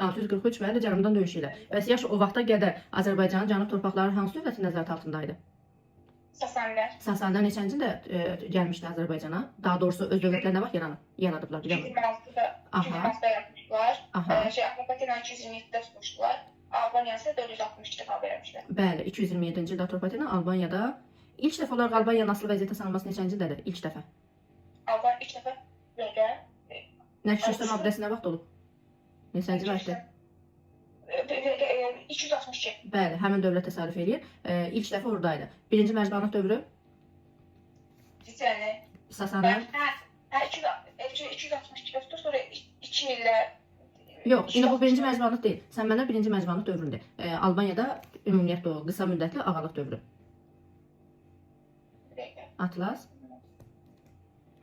643 bəli, cənubdan döyüş ilə. Bəs yaş o vaxta qədər Azərbaycanın cənub torpaqları hansı dövlətin nəzarəti altındaydı? Sasanilər. Sasanilər neçənci ildə gəlmişdi Azərbaycana? Daha doğrusu öz dövlətlərinə vaxt yaradıblar, biləməm. 2006'da yapmışlar. Aha. Atropatena 227'de tutmuşlar. Albanya ise 462'de kavga vermişler. Bəli, 227-ci ildə Atropatena Albaniyada ilk dəfə olaraq Albaniyanın asılı vəziyyətə salınması neçənciildədir? İlk dəfə. Albanya ilk defa böyle Nəticəsinin abidəsi nə vaxt olub? Neçənci il aydı? 262. Bəli, həmin dövlət təsərrüf eləyir. İlk dəfə oradaydı. Birinci Məcbanlıq dövrü Yani Sasanilər. 262 tuttu sonra 2 ile Yox, indi bu birinci Məcbanlıq deyil. Sən mənə birinci Məcbanlıq dövründür. Albaniyada ümumiyyətlə o qısa müddətli ağalıq dövrü. Atlas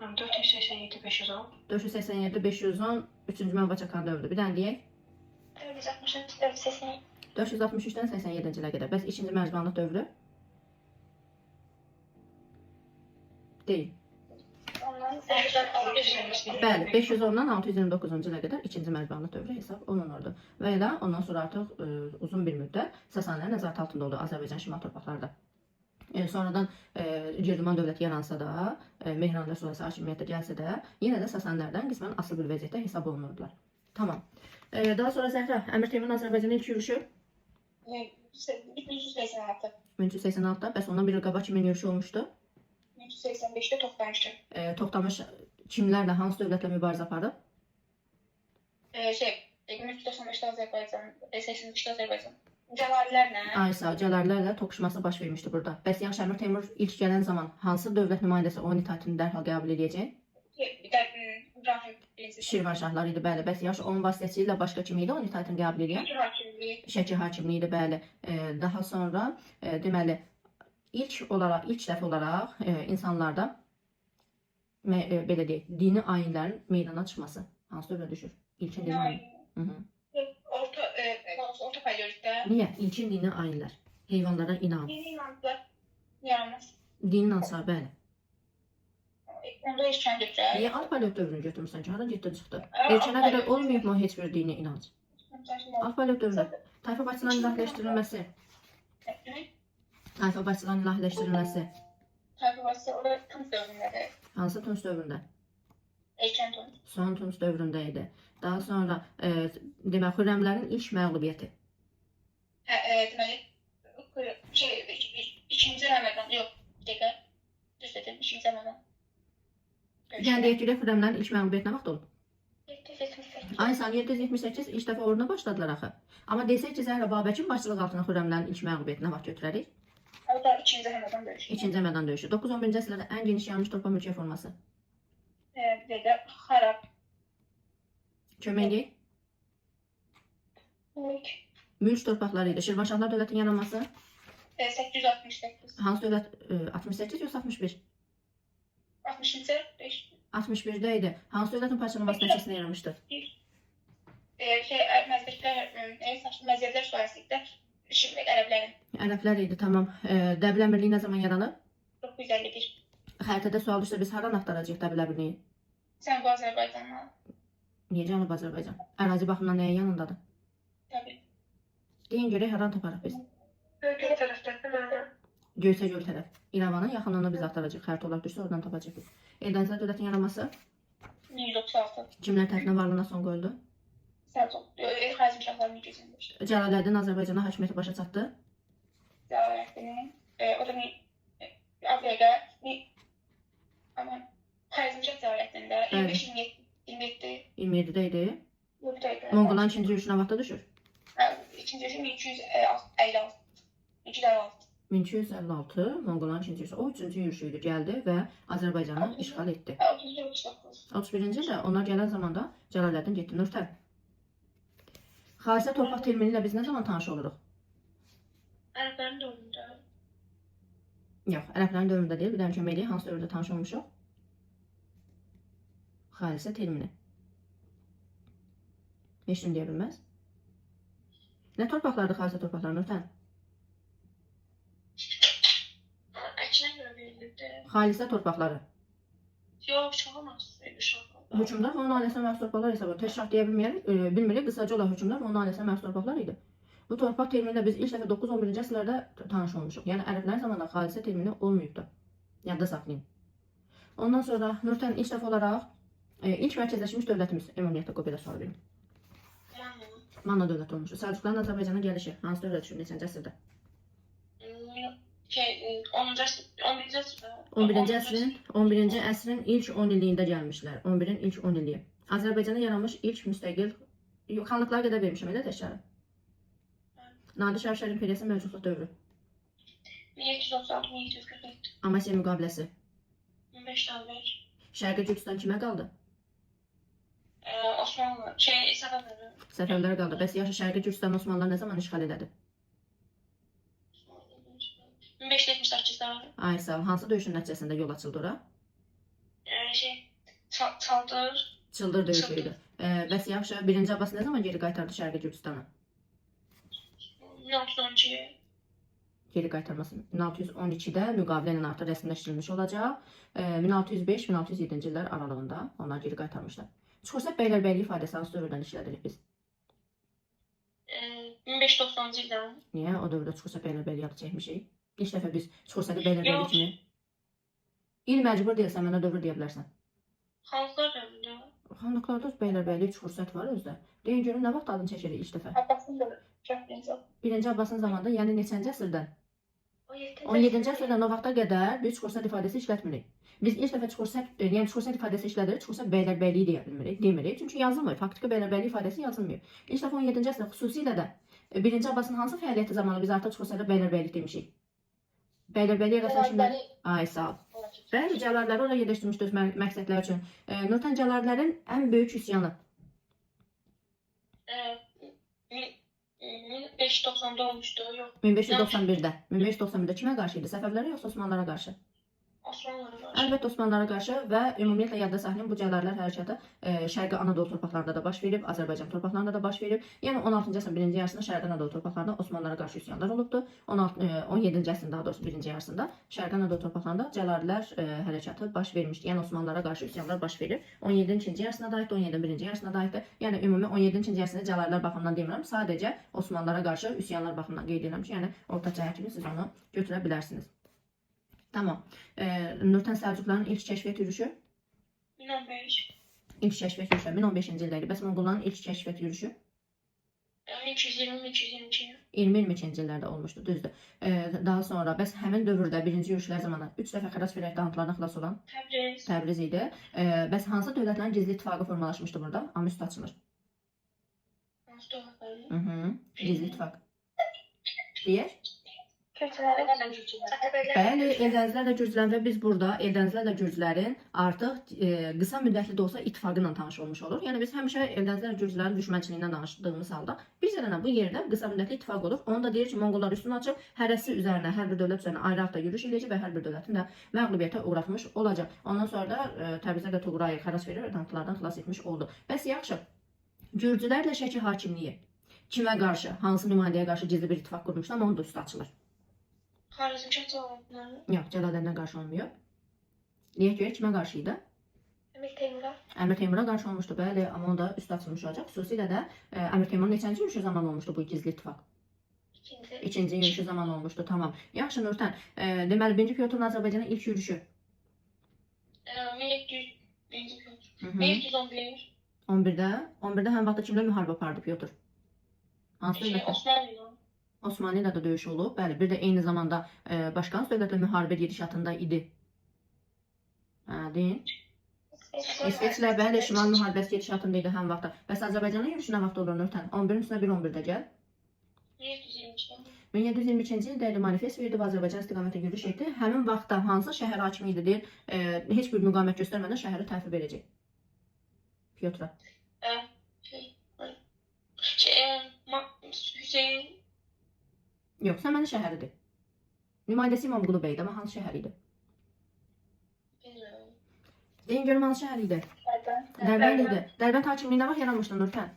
487 510. 487 510 3-cü Məvaçakan dövrüdür. Bir dənə deyək. 460 487. 463-dən 87-ci ilə qədər. Bəs ikinci Məcbanlıq dövrü? Deyil. Ondan 620. Bəli, 510-dan 629-cu ilə qədər ikinci Məcbanlıq dövrü hesab olunurdu. Və elə ondan sonra artıq uzun bir müddət Sasanilər nəzarət altında oldu Azərbaycan şimal torpaqlarında. Sonradan Girdiman dövləti yaransa da, Mehranlar sonrası hakimiyyətə gəlsə də, yenə də Sasanlərdən qismən asılı bir vəziyyətdə hesab olunurdular. Tamam. Daha sonra Zəhra, Əmir Teymurun Azərbaycana ilk yürüşü 1386. 1386-da, bəs ondan bir il qabaq kimin yürüşü olmuşdu? 1385'te Toptamış'tı. Toxtamış kimlərlə, hansı dövlətlə mübarizə aparıb? 1395'te Azerbaycan, 83'te Azerbaycan. Cəlalilərlə. Ay sağ, Cəlallərlə toqquşması baş vermişdi burada. Bəs yaxşı Əmir Teymur ilk gələn zaman hansı dövlət nümayəndəsi onun itaətini dərhal qəbul edəcək? İbrahim birinci. Şirvanşahlar idi, bəli. Bəs yaxşı onun vasitəsilə başqa kim idi onun itaətini qəbul edən? Şəkil hakimliyi. Şəki hakimliyi idi, bəli. Daha sonra deməli ilk dəfə olaraq insanlarda belə deyək, dini ayinlərin meydana çıxması hansı dövrə düşür? İlkin dini ayin. Orta paleolitdə. Niyə? İlkin dini ayinlər. Heyvanlara inam. Yeni inançlar yaranmaz. Dinin ansar, bəli. Onda işkəncə götürər. Niyə alt paleolit dövrünü götürmüsən ki? Hara getdin çıxdı? Erkənə qədər olmayıb mı heç bir dini inanc? Alt paleolit dövrü. Tayfa başçılarının ilahiləşdirilməsi. Tayfa başçılarının ilahiləşdirilməsi. Tayfa başçısı orada Tunç dövründədir. Hansı Tunç dövründə? Erkən Tunç. Son Tunç dövründə idi. Daha sonra demək Xürrəmlərin ilk məğlubiyyəti. Deməli, ikinci Həmədan, yox, dəqiqə, düz dedim, ikinci Həmədan. Yəni deyək ki, Xürrəmlərin ilk məğlubiyyəti nə vaxt olub? 778. Ay sən 778 ilk dəfə uğruna başladılar axı. Amma desək ki, Zəhra Babəkin başçılıq altına Xürrəmlərin ilk məğlubiyyəti nə vaxt götürərik? O da ikinci Həmədan döyüşü. İkinci Həmədan döyüşü. 9-11-ci əsrlərdə ən geniş yayılmış torpaq mülkiyyət forması. Dəqiqə, xarab. Kömək eləyək. Mülk torpaqları idi. Şirvanşahlar dövlətinin yaranması 868. hansı dövlət? 68 yoxsa 61? 60-cı 61-də idi. Hansı dövlətin parçalanması nəticəsində yaranmışdı? Məzərdər sualəsində şimdi ərəblərin Ərəblər idi, tamam. Dəbilə Birliyi nə zaman yaranıb? 951. Xəritədə sual düşsə biz haradan axtaracağıq Dəbilə Birliyi? Sən bu Azərbaycanla Niyə Cənub Azərbaycan? Ərazi baxımından nəyə yanındadır? təbii. Deyin görək haradan taparıq biz? Bölgə tərəfdə Göyçə göl tərəf. İrəvanın yaxınlığında biz axtaracağıq. Xəritə olaraq düşsə oradan tapacağıq biz. Eldənizlər dövlətin yaranması 136. kimlər tərəfindən varlığına son qoyuldu? Səlcuq. Xəzm şahlarının keçirilmişdi. Cəlaləddin Azərbaycana hakimiyyəti başa çatdı. Cəlaləddinin o da Afrika ama Xəzm şah Cəlaləddində 25-27 27-də idi. buradaydı. Monqolların ikinci yürüşünə vaxtda düşür. İkinci yürüyüşü 1256. 256. 1256 Monqolların ikinci yürüşü. O üçüncü yürüşü idi, gəldi və Azərbaycanı işğal etdi. 31-ci ildə onlar gələn zamanda Cəlaləddin getdi. Nurtən. Xalisə torpaq termini ilə biz nə zaman tanış oluruq? Ərəblərin dövründə. Yox, ərəblərin dövründə deyil. Bir dənə kömək eləyək. Hansı dövrdə tanış olmuşuq? Xalisə termini. Heç kim deyə bilməz. Nə torpaqlardır xalisə torpaqları Nurtən? Əkinə görə verilirdi. Xalisə torpaqları. Yox, uşağı olmaz. Uşağı. hökmdar və onun ailəsinə məxsus torpaqlar hesab olunur. Təşkil deyə bilmirik. Qısaca olaraq hökmdar və onun ailəsinə məxsus torpaqlar idi. Bu torpaq terminiyle biz ilk dəfə 9-11-ci əsrlərdə tanış olmuşuq. Yəni ərəblərin zamanında xalisə termini olmayıbdı. Yadda saxlayın. Ondan sonra Nurten ilk dəfə olaraq ilk mərkəzləşmiş dövlətimiz ümumiyyətlə qopiyada sual verin. Manna dövləti olmuşdu. Səlcuqların Azərbaycana gəlişi hansı dövrə düşür? Neçənci əsrdə? 11-ci əsrin ilk 10 illiyində gəlmişlər. 11-in ilk 10 illiyi. Azərbaycana yaranmış ilk müstəqil xanlıqlara qədər vermişəm elə təşkəri. Nadir Şərif İmperiyası mövcudluq dövrü. 1736-1747. Amasya müqaviləsi. 15-11. Şərqi Gürcüstan kimə qaldı? Osmanlı. Səfəvərlər. Səfəvərlərə qaldı. Bəs yaxşı Şərqi Gürcüstan Osmanlılar nə zaman işğal elədi? 1578'de. Ay sağ ol. Hansı döyüşün nəticəsində yol açıldı ora? Çaldır. Çıldır döyüşü idi. Bəs yaxşı 1-ci Abbas nə zaman geri qaytardı Şərqi Gürcüstanı? 1612. Geri qaytarması 1612-də müqavilə ilə artıq rəsmiləşdirilmiş olacaq. 1605-1607-ci illər aralığında onlar geri qaytarmışlar. Çuxurset Beylərbəyliyi ifadəsi hansı dövrdən işlədirik biz? 1590 ildən. Niyə o dövrdə Çuxurset Beylərbəyliyi adı çəkmişik? İlk dəfə biz Çuxurset Beylərbəyliyi kimi. İl məcbur deyilsən, mənə dövr deyə bilərsən. Xanlıqlar dövründə. Xanlıqlarda Beylərbəyliyi Çuxurset var özdə. Deyin görün nə vaxt adını çəkirik ilk dəfə? Abbasın dövrü. Çox birinci. 1-ci Abbasın zamanında, yəni neçənci əsrdən? 17-ci əsrdən o vaxta qədər biz Çuxurset ifadəsi işlətmirik. Biz ilk dəfə Çuxurset ifadəsi işlədirik, Çuxurset Beylərbəyliyi deyə demirik. Çünki yazılmır. Faktiki Beylərbəyliyi ifadəsi yazılmır. İlk dəfə 17-ci əsrdə xüsusilə də 1-ci Abbasın hansı fəaliyyəti zamanı biz artıq Çuxursetə Beylərbəylik demişik? Beylərbəyliyə rəsləşmə. Ay sağ ol. Bəli, Cəlalləri oraya yerləşdirmişdi öz məqsədləri üçün. Nurten Cəlallərin ən böyük üsyanı. 1590'da olmuştu. Yok. 1591-də. 1591-də kimə qarşı idi? Səfəvlərə yoxsa Osmanlılara qarşı? Osmanlılara qarşı. Əlbəttə Osmanlılara qarşı və ümumiyyətlə yadda saxlayın bu Cəlalilər hərəkatı Şərqi Anadolu torpaqlarında da baş verib, Azərbaycan torpaqlarında da baş verib. Yəni 16-cı əsrin birinci yarısında Şərqi Anadolu torpaqlarında Osmanlılara qarşı üsyanlar olubdu. 17-ci əsrin daha doğrusu birinci yarısında Şərqi Anadolu torpaqlarında Cəlalilər hərəkatı baş vermişdi. Yəni Osmanlılara qarşı üsyanlar baş verib. 17-in ikinci yarısına da aiddir, 17-in birinci yarısına da aiddir. Yəni ümumi 17-in ikinci yarısında Cəlalilər baxımından demirəm, sadəcə Osmanlılara qarşı üsyanlar baxımından qeyd edirəm ki, yəni orta çağ kimi siz onu götürə bilərsiniz. Tamam. Nurten Səlcuqların ilk kəşfiyyat yürüyüşü? 1015. İlk kəşfiyyat yürüyüşü 1015-ci ildə idi. Bəs Monqolların ilk kəşfiyyat yürüyüşü? 1220-1222. 20-22-ci illərdə olmuşdu, düzdür. Daha sonra bəs həmin dövrdə birinci yürüyüşlər zamanı 3 dəfə xərac verərək dağıntılardan xilas olan Təbriz. Təbriz idi. Bəs hansı dövlətlərin gizli ittifaqı formalaşmışdı burada? Amma üstü açılır. Mustafa. Gizli ittifaq. Deyək? Bəli. Bəli, Eldənizlərlə Gürcülərin və biz burada Eldənizlərlə Gürcülərin artıq qısa müddətli də olsa ittifaqı ilə tanış olmuş olur. Yəni biz həmişə Eldənizlərlə Gürcülərin düşmənçiliyindən danışdığımız halda bir dənə bu yerdə qısa müddətli ittifaq olur. Onu da deyir ki, Monqollar üstünü açıb hərəsi üzərinə, hər bir dövlət üzərinə ayrı da yürüş edəcək və hər bir dövlətin də məğlubiyyətə uğratmış olacaq. Ondan sonra da Təbrizə də Tuğrayı xərac verir və dağıntılardan xilas etmiş oldu. Bəs yaxşı, Gürcülərlə Şəki hakimliyi kimə qarşı, hansı nümayəndəyə qarşı gizli bir ittifaq qurmuşdu, amma onun da üstü açılır. Xaricimşah cavabları. Yox, Cəlallərinə qarşı olmuyor. Niyə görə kimə qarşı idi? Əmir Teymur'a. Əmir Teymura qarşı olmuşdu, bəli, amma onda üstü açılmış olacaq. Xüsusilə də Əmir Teymurun neçənci yürüyüşü zaman olmuşdu bu gizli ittifaq? İkinci yürüyüşü zaman olmuşdu, tamam. Yaxşı Nurten, deməli 1-ci Pyotrun Azərbaycana ilk yürüyüşü? 1711. 11-də həm vaxtda kimlə müharibə apardı Pyotr? Hansı dövlətlə? Osmanlı. Osmanlı ilə də döyüş olub. Bəli, bir də eyni zamanda başqa hansı dövlətlə müharibə gedişatında idi? Deyin. İsveçlə bəli, Şimal müharibəsi gedişatında idi həm vaxtda. Bəs Azərbaycana yürüyüşü nə vaxt olur Nurten? 11-in üstünə 1-11-də gəl. 1722-ci ildə elə manifest verdi və Azərbaycan istiqamətə yürüyüş etdi. Həmin vaxtda hansı şəhər hakimi idi deyir, heç bir müqavimət göstərmədən şəhəri təhvil verəcək. Pyotra. Hüseyin. Yox, sən mənə şəhəridir. Nümayəndəsi İmamqulu bəydir, amma hansı şəhər idi? Bilmiyorum. Deyin görüm hansı şəhər idi? Dərbənd idi. Dərbənd hakimliyi nə vaxt yaranmışdı Nurten?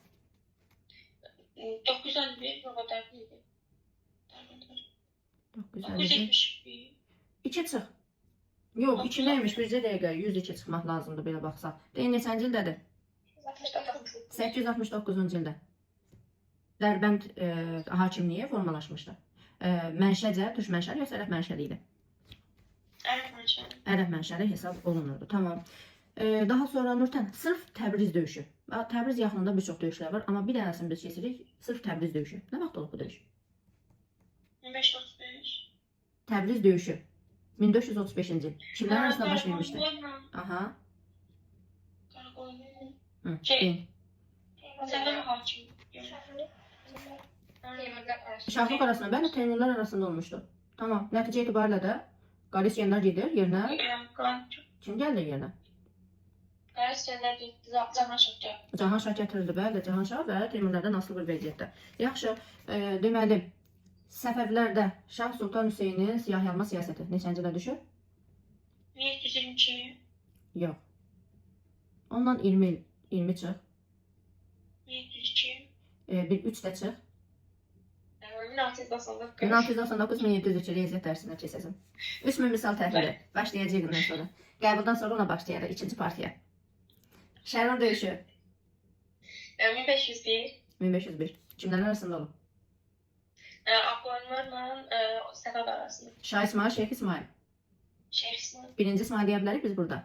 951 baba Yox, 2 neymiş? Bircə dəqiqə 102 çıxmaq lazımdır belə baxsaq. Deyin neçənci ildədir? 69. 869-cu ildə. Dərbənd hakimliyi formalaşmışdı. Mənşəcə, türk mənşəli yoxsa ərəb mənşəli idi? Ərəb mənşəli. Ərəb mənşəli hesab olunurdu. Tamam. Daha sonra Nurten, sırf Təbriz döyüşü. Təbriz yaxınında bir çox döyüşlər var, amma bir dənəsini biz keçirik, sırf Təbriz döyüşü. Nə vaxt olub bu döyüş? 1535. Təbriz döyüşü. 1435-ci il. Kimlər arasında baş vermişdi? Aha. Hı. deyin. Səfər hakim. Şahlıq arasında, bəli, Teymurlar arasında olmuşdu. Tamam. Nəticə etibarilə də Qalisyenlər gedir yerinə. Kim gəldi yerinə? Qalisyenlər getdi, Cahanşah gəldi. Cahanşah gətirildi, bəli, Cahanşah və Teymurlərdən asılı bir vəziyyətdə. Yaxşı, deməli, Səfəvlərdə Şah Sultan Hüseynin siyah yanma siyasəti neçənci ilə düşür? 1722. Yox. Ondan 20 çıx. 1702. Bir 3 də çıx. 1699. 1699-1703 riyaziyyat dərsinə keçəsən. 3000 misal təhlili. Başlayacaq bundan sonra. Qəbuldan sonra ona başlayarıq ikinci partiya. Şərur döyüşü 1501. 1501. Kimlər arasında olub? Afqanlarla Səfəv arasında. Şah İsmail, Şeyx İsmail. Şeyx İsmail. Birinci İsmail deyə bilərik biz burada.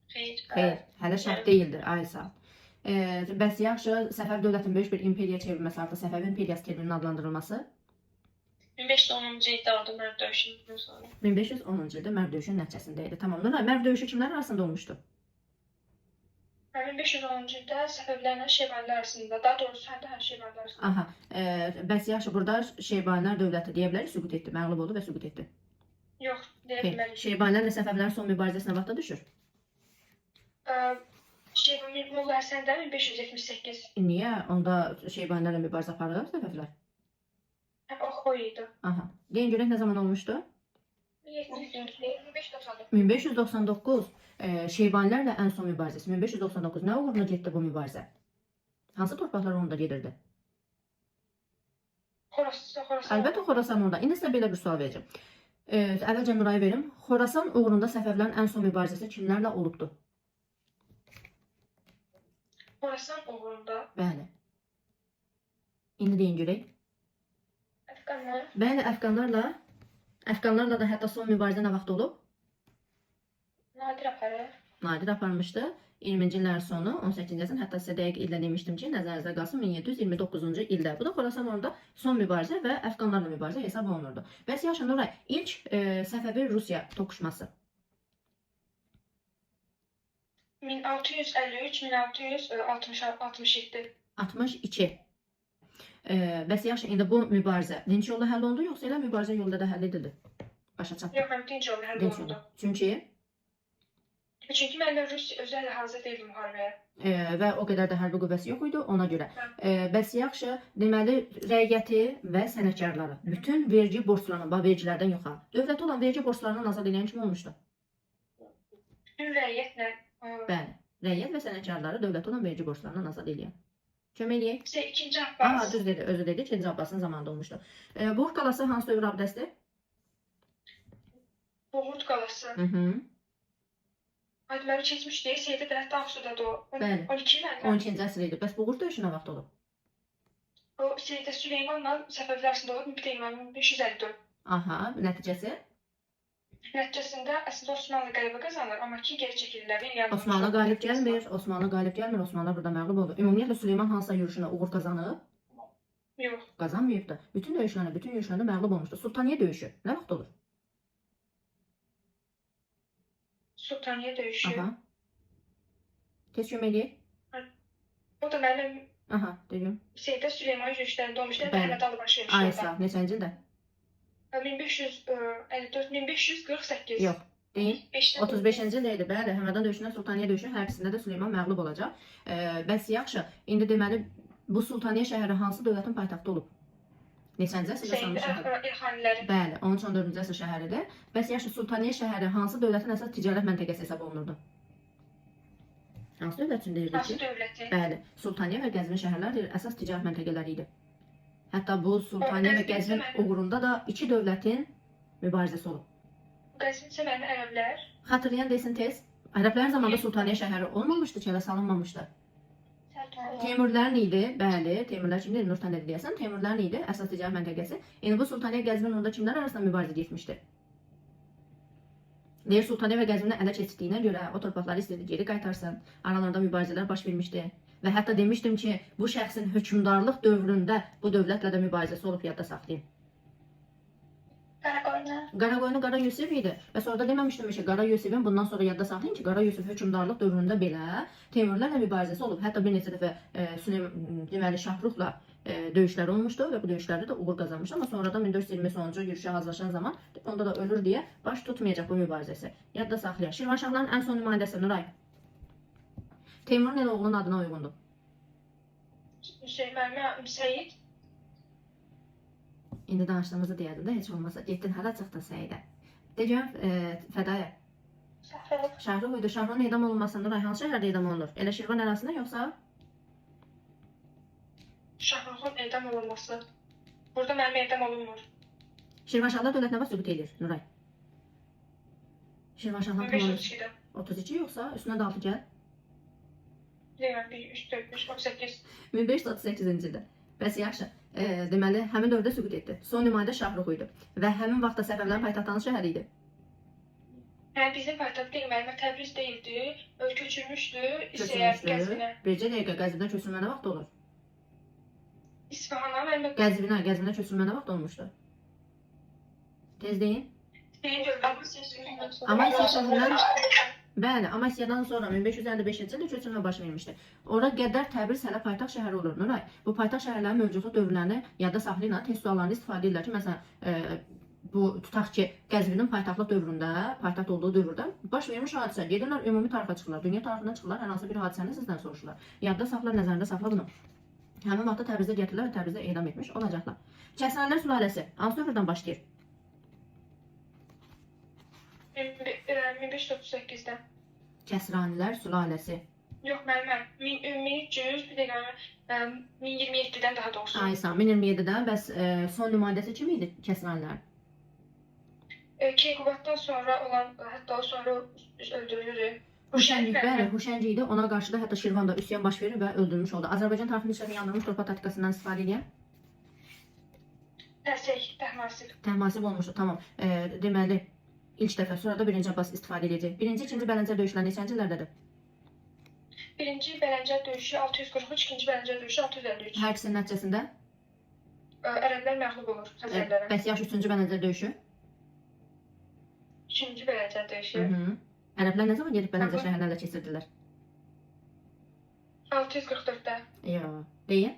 Xeyr. Xeyr, hələ şərt deyildir. Ay sağ ol. Bəs yaxşı, Səfəv dövlətin böyük bir imperiya çevrilməsi, artıq Səfəv imperiyası termininin adlandırılması 1510-cu ildə oldu Mərv döyüşündən sonra. 1510-cu ildə Mərv döyüşünün nəticəsində idi. Tamam. Nuray, Mərv döyüşü kimlər arasında olmuşdu? 1510-cu ildə Səfəvlərlə Şeybanilər arasında, daha doğrusu həm Şeybanilər arasında. Aha. Bəs yaxşı, burada Şeybanilər dövləti deyə bilərik, süqut etdi, məğlub oldu və süqut etdi. Yox, deyə Xeyr, bilmərik. Şeybanlərlə Səfəvlərin son mübarizəsi nə vaxtda düşür? Şeyban Molla Həsəndə 1578. Niyə? Onda Şeybanlərlə mübarizə aparır Səfəvlər? O xoy idi. Aha. Deyin görək nə zaman olmuşdu? 1599. 1599. Şeybanilərlə ən son mübarizəsi. 1599. Nə uğruna getdi bu mübarizə? Hansı torpaqlar onda gedirdi? Xorasan. Əlbəttə Xorasan onda. İndi sizə belə bir sual verəcəm. Əvvəlcə Nuray'a verim. Xorasan uğrunda Səfəvlərin ən son mübarizəsi kimlərlə olubdu? Xorasan uğrunda. Bəli. İndi deyin görək. Əfqanlar. Bəli, Əfqanlarla da hətta son mübarizə nə vaxt olub? Nadir aparır. Nadir aparmışdı. 20-ci illərin sonu, 18-ci əsrin, hətta sizə dəqiq ildə demişdim ki, nəzərinizdə qalsın 1729-cu ildə. Bu da Xorasan orada son mübarizə və Əfqanlarla mübarizə hesab olunurdu. Bəs yaxşı Nuray, ilk Səfəvi-Rusiya toqquşması 1653-1667. 62. Bəs yaxşı, indi bu mübarizə dinç yolla həll olundu, yoxsa elə mübarizə yolda da həll edildi? Başa çatdı. Yox, həm dinc oldu, həll Dinç olundu. yolla. Çünki Çünki mənlə Rusiya özəl hazır deyil müharibəyə. və o qədər də hərbi qüvvəsi yox idi ona görə. Bəs yaxşı, deməli rəiyyəti və sənətkarları bütün vergi borclarını, vergilərdən yoxa, dövlətə olan vergi borclarından azad edən kim olmuşdu? Bütün rəiyyətlə Bəli, rəiyyət və sənətkarları dövlətə olan vergi borclarından azad edən. Kömək eləyək. İkinci Aha, Abbas. düz dedi, özü dedi, 2-ci Abbasın zamanında olmuşdu. Buğurt qalası hansı dövr abidəsidir? Boğurt qalası. Hı. Deməli keçmişdi. Seyid Ədələt Dağsu'dadır o. Bəli. 12 məndə. 12-ci əsr idi. Bəs Buğurt döyüşü nə vaxt olub? O Seyid Süleymanla Səfəvlər arasında olub 1554. Aha, nəticəsi? Nəticəsində əslində Osmanlı qələbə qazanır, amma ki geri çəkilirlər. Yəni Osmanlı qalib gəlmir. Osmanlılar burada məğlub oldu. Ümumiyyətlə Süleyman hansısa yürüşünə uğur qazanıb? Yox. Qazanmayıbdı. Bütün yürüşlərində məğlub olmuşdu. Sultaniyə döyüşü nə vaxt olur? Sultaniyə döyüşü. Aha. Tez kömək eləyək. O da mənim Aha, deyim. Seyid Süleyman yürüşlərində olmuşdu. Bəli. Məhəmməd Ali başı Ay yürüşü. sağ, neçənci ildə? 1548. Yox, deyil. 35-ci ildə idi. Bəli, Həmədan döyüşündən Sultaniyə döyüşü, hər ikisində də Süleyman məğlub olacaq. Bəs yaxşı, indi deməli bu Sultaniyə şəhəri hansı dövlətin paytaxtı olub? Neçənci əsrdə salınmış şəhər? Elxaniləri. Bəli, 13-14-cü əsr şəhəridir. Bəs yaxşı, Sultaniyə şəhəri hansı dövlətin əsas ticarət məntəqəsi hesab olunurdu? Hansı dövlət üçün deyirdik Hansı ki? dövləti? Bəli, Sultaniyə və Qəzvin şəhərlər əsas ticarət məntəqələri idi. Hətta bu Sultaniyə və Qəzvin uğrunda da iki dövlətin mübarizəsi olub. Qəzvin isə mənim ərəblər. Xatırlayan desin tez. Ərəblərin zamanında Sultaniyə şəhəri olmamışdı ki, elə salınmamışdı. Teymurlərin idi, bəli. Teymurlar kimdir? Nurtan dedi deyəsən. Teymurlərin idi, əsas ticarət məntəqəsi. Yəni bu Sultaniyə Qəzvin onda kimlər arasında mübarizə getmişdi? Deyir Sultaniyə və Qəzvini ələ keçirdiyinə görə o torpaqları istedi geri qaytarsın. Aralarında mübarizələr baş vermişdi. Və hətta demişdim ki, bu şəxsin hökmdarlıq dövründə bu dövlətlə də mübarizəsi olub yadda saxlayın. Qaraqoyunlu. Qaraqoyunlu Qara Yusif idi. Və sonra da deməmişdim ki, Qara Yusifin bundan sonra yadda saxlayın ki, Qara Yusif hökmdarlıq dövründə belə Teymurlarla mübarizəsi olub. Hətta bir neçə dəfə deməli Şahruxla döyüşlər olmuşdu və bu döyüşlərdə də uğur qazanmışdı. Amma sonradan 1420 sonuncu yürüşə hazırlaşan zaman onda da ölür deyə baş tutmayacaq bu mübarizəsi. Yadda saxlayın. Şirvanşahların ən son nümayəndəsi Nuray. Teymurun elə oğlunun adına uyğundur. Mənim Səyid. İndi danışdığımızı deyədim də, heç olmasa. Getdin, hələ çıxdın Səyidə. Deyəcəm, Fədaya. Şahrux idi. Şahruxun edam olunması Nuray hansı şəhərdə edam olunur? Elə Şirvan ərazisində yoxsa? Şahruxun edam olunması. Burada mənim edam olunmur. Şirvanşahlar dövlət nə vaxt sübut edir Nuray? Şirvanşahlar tamamı 1532-də. 32 yoxsa üstünə də 6 gəl? Deyirəm, 1, 3, 4, 5, 18. 1538-ci ildə. Bəs yaxşı. Deməli, həmin dövrdə sübut etdi. Son nümayəndə Şahrux idi. Və həmin vaxtda Səfəvlərin paytaxtı şəhəri idi. Hə, bizim paytaxt deyil, mənim Təbriz deyildi. Köçürmüşdü Qəzvinə. Bircə dəqiqə Qəzvinə köçürülmə nə vaxt olur? İsfahana mənim Qəzvinə köçürülmə nə vaxt olmuşdu? Tez deyin. Bəli, Amasya'dan sonra 1555-ci ildə köçürülmə baş vermişdi. Ora qədər Təbriz hələ paytaxt şəhəri olur. Nuray, bu paytaxt şəhərlərin mövcudluq dövrlərini yadda saxlayın, test suallarını istifadə edirlər ki, məsələn, bu tutaq ki, Qəzvinin paytaxtlıq dövründə, paytaxt olduğu dövrdə baş vermiş hadisə. Gedirlər ümumi tarixa çıxırlar, dünya tarixindən çıxırlar, hər hansı bir hadisəni sizdən soruşurlar. Yadda saxla, nəzərində saxla bunu. Həmin vaxtda Təbrizdə gətirirlər və Təbrizdə edam etmiş olacaqlar. Kəsranilər sülaləsi hansı dövrdən başlayır? 1538-dən. Kəsranilər sülaləsi. Yox, mənim 1300, bir dəqiqə 1027-dən daha doğrusu. Aysan, 1027-dən, bəs son nümayəndəsi kim idi Kəsranilər? Keykubatdan sonra olan, hətta o sonra öldürülür. Huşəngi, bəli, Huşəngi idi. Ona qarşı da hətta Şirvanda üsyan baş verir və öldürmüş oldu. Azərbaycan tarixini işlərin yandırılmış torpaq taktikasından istifadə edən? Təhmasib olmuşdu, tamam. Deməli, ilk dəfə, sonra da 1-ci Abbas istifadə edəcək. 1-ci, 2-ci Bələncər döyüşləri neçənci illərdədir? 1-ci Bələncər döyüşü 643, 2-ci Bələncər döyüşü 653. Hər ikisinin nəticəsində? Ərəblər məğlub olur Xəzərlərə. Bəs yaxşı 3-cü Bələncər döyüşü? 3-cü Bələncər döyüşü. Ərəblər nə zaman gedib Bələncər şəhərlərlə keçirdilər? 644-də. Yox, deyin.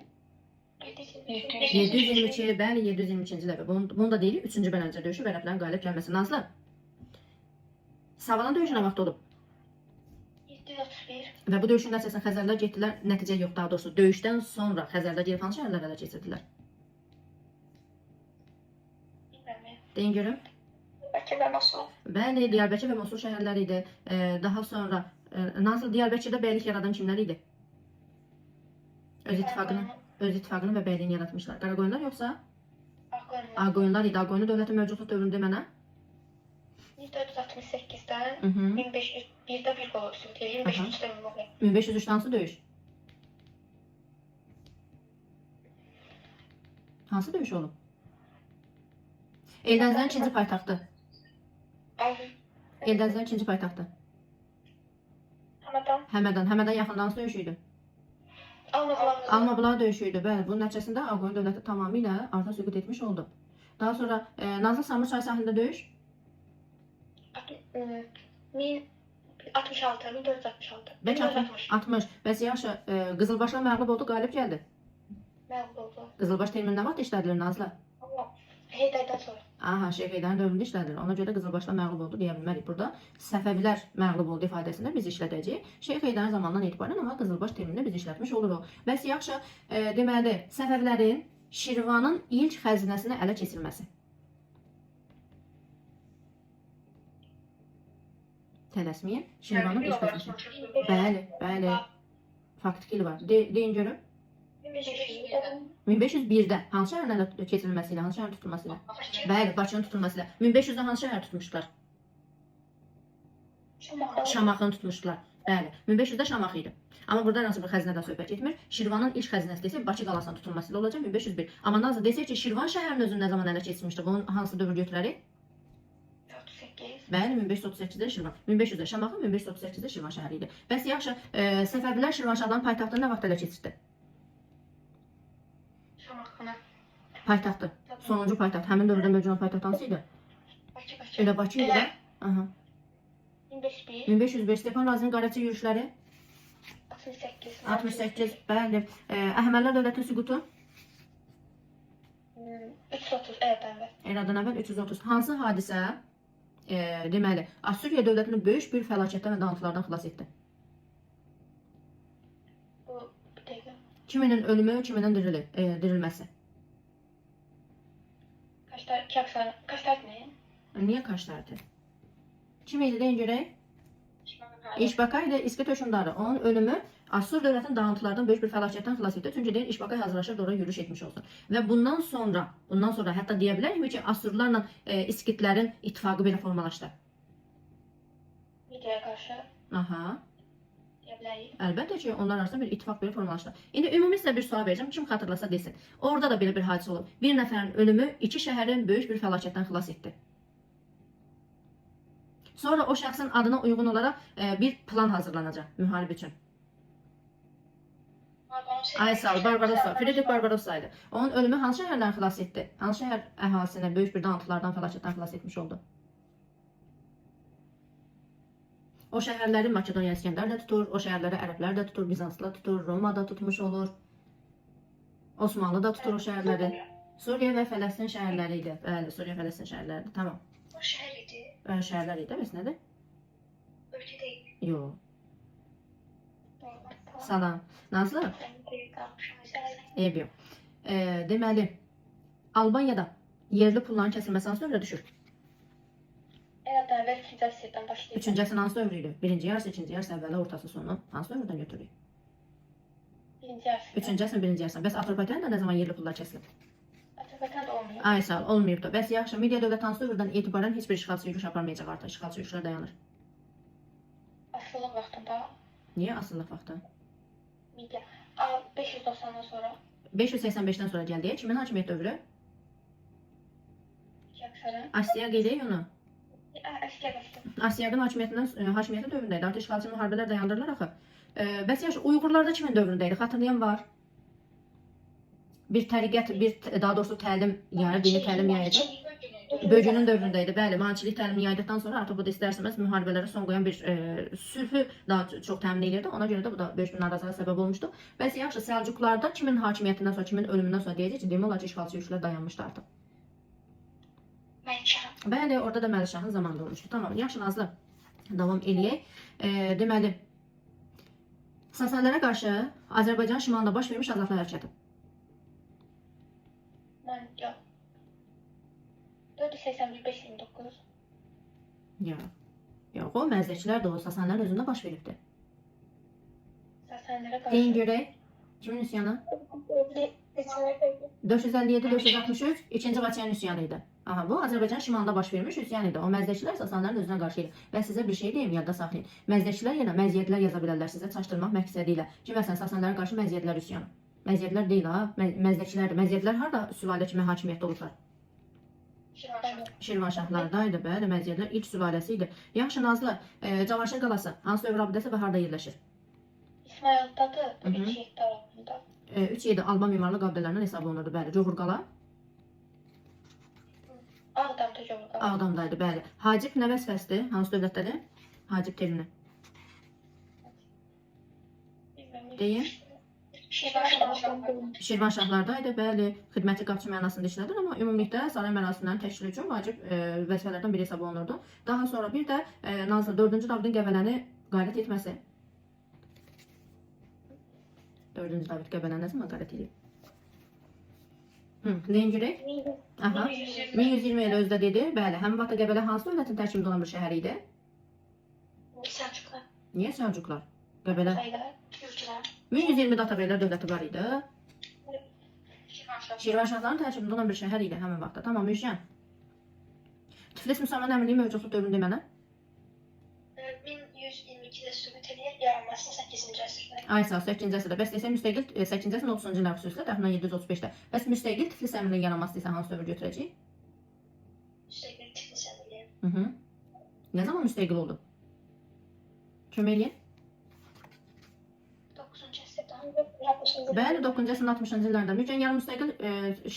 722, bəli, 722-ci dəfə. Bunu da deyirik, 3-cü Bələncər döyüşü və ərəblərin qalib gəlməsi. Nazlı? Savalan döyüşü nə vaxt olub? 731. Və bu döyüşün nəticəsində Xəzərlər getdilər, nəticə yox, daha doğrusu döyüşdən sonra Xəzərlər gedib hansı şəhərlərə ələ keçirdilər? Deyin görüm. Diyarbəkir və Mosul. Bəli, Diyarbəkir və Mosul şəhərləri idi. Daha sonra Nazlı, Diyarbəkirdə bəylik yaradan kimlər idi? Öz ittifaqını və bəyliyin yaratmışlar. Qaraqoyunlar yoxsa? Ağqoyunlar idi. Ağqoyunlu dövlətin mövcudluq dövründə mənə? 1468-dən 1501-də bir qol sübut edir, 1503-də bir qol. 1503 hansı döyüş? Hansı döyüş olub? Eldənizlərin ikinci paytaxtı. Eldənizlərin ikinci paytaxtı. Həmədan. Həmədan yaxında hansı döyüş idi? Almabula döyüşü idi. Bəli, bunun nəticəsində Ağqoyun dövləti tamamilə arxa süqut etmiş oldu. Daha sonra Nazlı Samur çay sahilində döyüş? 1066, 1466. Bəlkə 60. Bəs yaxşı, Qızılbaşlar məğlub oldu, qalib gəldi. Məğlub oldu. Qızılbaş termini nə vaxt işlədilir Nazlı? Heydərdən sonra. Aha, Şeyx Heydərin dövründə işlədilir. Ona görə də Qızılbaşlar məğlub oldu deyə bilmərik. Burada Səfəvilər məğlub oldu ifadəsində biz işlədəcəyik. Şeyx Heydərin zamanından etibarən amma Qızılbaş terminini biz işlətmiş oluruq. Bəs yaxşı, deməli, Səfəvlərin Şirvanın ilk xəzinəsini ələ keçirməsi. Tələsməyin. Şirvanın ilk xəzinəsi. Bəli. Faktiki var. Deyin görüm. 1501-də hansı şəhərin ələ keçirilməsi ilə, hansı şəhərin tutulması ilə? Bəli, Bakının tutulması ilə. 1500-də hansı şəhər tutmuşlar? Şamaxını tutmuşdular. Bəli, 1500-də Şamaxı idi. Amma burada hansı bir xəzinədən söhbət getmir. Şirvanın ilk xəzinəsi desək Bakı qalasının tutulması ilə olacaq 1501. Amma nazı desək ki, Şirvan şəhərinin özünü nə zaman ələ keçirmişdi? Bunun hansı dövr götürərik? 38. Bəli, 1538-də Şirvan. 1500-də Şamaxı, 1538-də Şirvan şəhəri idi. Bəs yaxşı, Səfəvilər Şirvanşahların paytaxtını nə vaxt ələ keçirdi? Şamaxını. Paytaxtı. Sonuncu paytaxt. Həmin dövrdə mövcud olan paytaxt hansı idi? Bakı. Elə Bakı idi də. Aha. 1501. 1501 Stepan Razinin Qaraçı yürüşləri. 68. 68. Bəli. Əhəmənilər dövlətinin süqutu. 330. Evet. Eradan əvvəl 330. Hansı hadisə deməli Assuriya dövlətini böyük bir fəlakətdən və dağıntılardan xilas etdi? Bu bir dəqiqə. Kiminin ölümü, kiminin dirilməsi. Kaçlar ne? Niyə Kaşlardı? Kim idi deyin görək? İşbakay idi, İskit hökmdarı. Onun ölümü Assur dövlətinin dağıntılardan böyük bir fəlakətdən xilas etdi. Çünki deyir İşbakay hazırlaşırdı oraya yürüş etmiş olsun. Və bundan sonra hətta deyə bilərik ki, Assurlarla İskitlərin ittifaqı belə formalaşdı. Midyaya qarşı Aha. deyə bilərik. Əlbəttə ki, onlar arasında bir ittifaq belə formalaşdı. İndi ümumi sizə bir sual verəcəm. Kim xatırlasa desin. Orada da belə bir hadisə olub. Bir nəfərin ölümü iki şəhərin böyük bir fəlakətdən xilas etdi. Sonra o şəxsin adına uyğun olaraq bir plan hazırlanacaq müharibə üçün. Aysal, Barbarossa, Fredrik Barbarossa idi. Onun ölümü hansı şəhərdən xilas etdi? Hansı şəhər əhalisinə böyük bir dağıntılardan, fəlakətdən xilas etmiş oldu? O şəhərləri Makedoniya İskəndər də tutur, o şəhərləri ərəblər də tutur, Bizanslılar tutur, Roma da tutmuş olur. Osmanlı da tutur o şəhərləri. Suriya və Fələstin şəhərləri idi. Bəli, Suriya, Fələstin şəhərləri idi. Tamam. O şəhər idi. Şəhərlər idi, bəs nədir? Ölkə deyil. Yox. Salam. Nazlı? Eyb yox. Deməli, Albaniyada yerli pulların kəsilməsi hansı dövrə düşür? Eradan əvvəl 2-ci əsrdən başlayır. Üçüncü əsrin hansı dövrü idi? Birinci yarısı, ikinci yarısı, əvvəli, ortası, sonu hansı dövrdən götürürük? 1-ci əsr. Üçüncü əsrin birinci yarısı. Bəs Azərbaycanda nə zaman yerli pullar kəsilib? Azərbaycanda olmuyor. Ay sağ ol, olmayıbdı. Bəs yaxşı, Midiya dövləti hansı dövrdən etibarən heç bir işğalçı yürüş aparmayacaq artıq? İşğalçı yürüşlər dayanır. Asılılıq vaxtında Niyə asıllıq vaxtı? Midiya 590-dan sonra 585-dən sonra gəldi. Kimin hakimiyyət dövrü? Kəksərən. Asiya qeyd edək onu. Əskər. Asiyaqın hakimiyyəti dövründə idi. Artıq işğalçı müharibələr dayandırılır axı. Bəs yaxşı, Uyğurlarda kimin dövründə idi? Xatırlayan var? Bir təriqət, daha doğrusu təlim yayı, dini təlim yayıcı. Bölgünün dövründə idi. Bəli, maçilik təlimi yaydıqdan sonra artıq bu da istərsəməz müharibələrə son qoyan bir sülhü daha çox təmin edirdi. Ona görə də bu da böyük bir narazılığa səbəb olmuşdu. Bəs yaxşı, Səlcuqlarda kimin hakimiyyətindən sonra, kimin ölümündən sonra deyəcək ki, demək olar ki, işğalçı yürüşlər dayanmışdı artıq. Məlikşah. Bəli, orada da Məlikşahın zamanında olmuşdu. Tamam, yaxşı Nazlı. Davam eləyək. Deməli, Sasanlərə qarşı Azərbaycan şimalında baş vermiş azadlıq hərəkatı. Mən yox. 481-529. Yox, o məzdəkilər də o Sasanlərin özündə baş veribdi. Sasanlərə qarşı. Deyin görək, kimin üsyanı? 457-463 ikinci Vaçiyan üsyanı idi. Aha, bu Azərbaycan şimalında baş vermiş üsyan idi. O məzdəkilər Sasanlərin özünə qarşı idi. Və sizə bir şey deyim, yadda saxlayın. Məzdəkilər yenə məziyyətlər yaza bilərlər sizə çaşdırmaq məqsədi ilə. Ki, məsələn, Sasanlərin qarşı məziyyətlər üsyanı. Məziyyətlər deyil ha, məzdəkçilərdir. Məziyyətlər harada sülalə kimi hakimiyyətdə olublar? Şirvanşahlarda idi, bəli, məziyyətlər ilk sülaləsi idi. Yaxşı Nazlı, Cavanşir qalası hansı dövr abidəsi və harda yerləşir? İsmayıldadır, 3-7 arasında. 3-7 Alban mimarlıq abidələrindən hesab olunurdu, bəli. Coğur qala? Ağdamda Coğur qala. Ağdamdaydı, bəli. Hacib nə vəzifəsidir? Hansı dövlətdədir? Hacib terimi. Deyin. Şirvanşahlardaydı, bəli. Xidməti qapçı mənasında işlədir, amma ümumilikdə saray mərasimlərinin təşkili üçün vacib vəzifələrdən biri hesab olunurdu. Daha sonra bir də Nazlı 4-cü Davidin Qəbələni qayrət etməsi. 4-cü David Qəbələni nə zaman qayrət edib? Deyin görək. Aha. 1120 ilə özdə dedi. Bəli, həmin vaxtda Qəbələ hansı dövlətin tərkibində olan bir şəhər idi? Səlcuqlar. Niyə Səlcuqlar? Qəbələ. Gürcülər. 1120-də Atabəylər dövləti var idi. Şirvanşahların tərkibində olan bir şəhər idi həmin vaxtda. Tamam, Müjgan. Tiflis müsəlman əmirliyi mövcudluq dövründə mənə? 1000 Ay sağ ol, 8-ci əsrdə. Bəs desək müstəqil 8-ci əsrin 30-cu illər xüsusilə təxminən 735-də. Bəs müstəqil Tiflis əmrinin yaranması isə hansı dövr götürəcək? Müstəqil Tiflis əmri. Hı. Nə zaman müstəqil oldu? Kömək eləyin. 9-cu əsrdə. Bəli, 9-cu əsrin 60-cı illərində. Mügən yarım müstəqil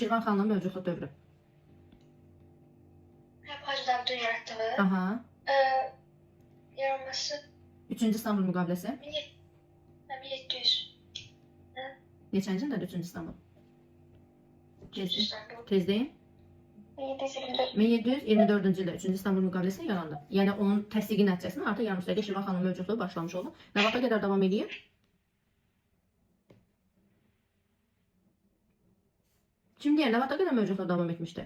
Şirvanxanlığın mövcudluq dövrü. Hacı Davudun yaratdığı. Aha. Yaranması 3-cü İstanbul müqaviləsi. 1700. Neçənci ildə 3-cü İstanbul? İstanbul. Tez deyin. 1724. 1724-cü ildə 3-cü İstanbul müqaviləsi yarandı. Yəni onun təsdiqi nəticəsində artıq yarım müstəqil Şirvanxanlığın mövcudluğu başlamış oldu. Nə vaxta qədər davam edir? Kim deyir, nə vaxta qədər mövcudluq davam etmişdi?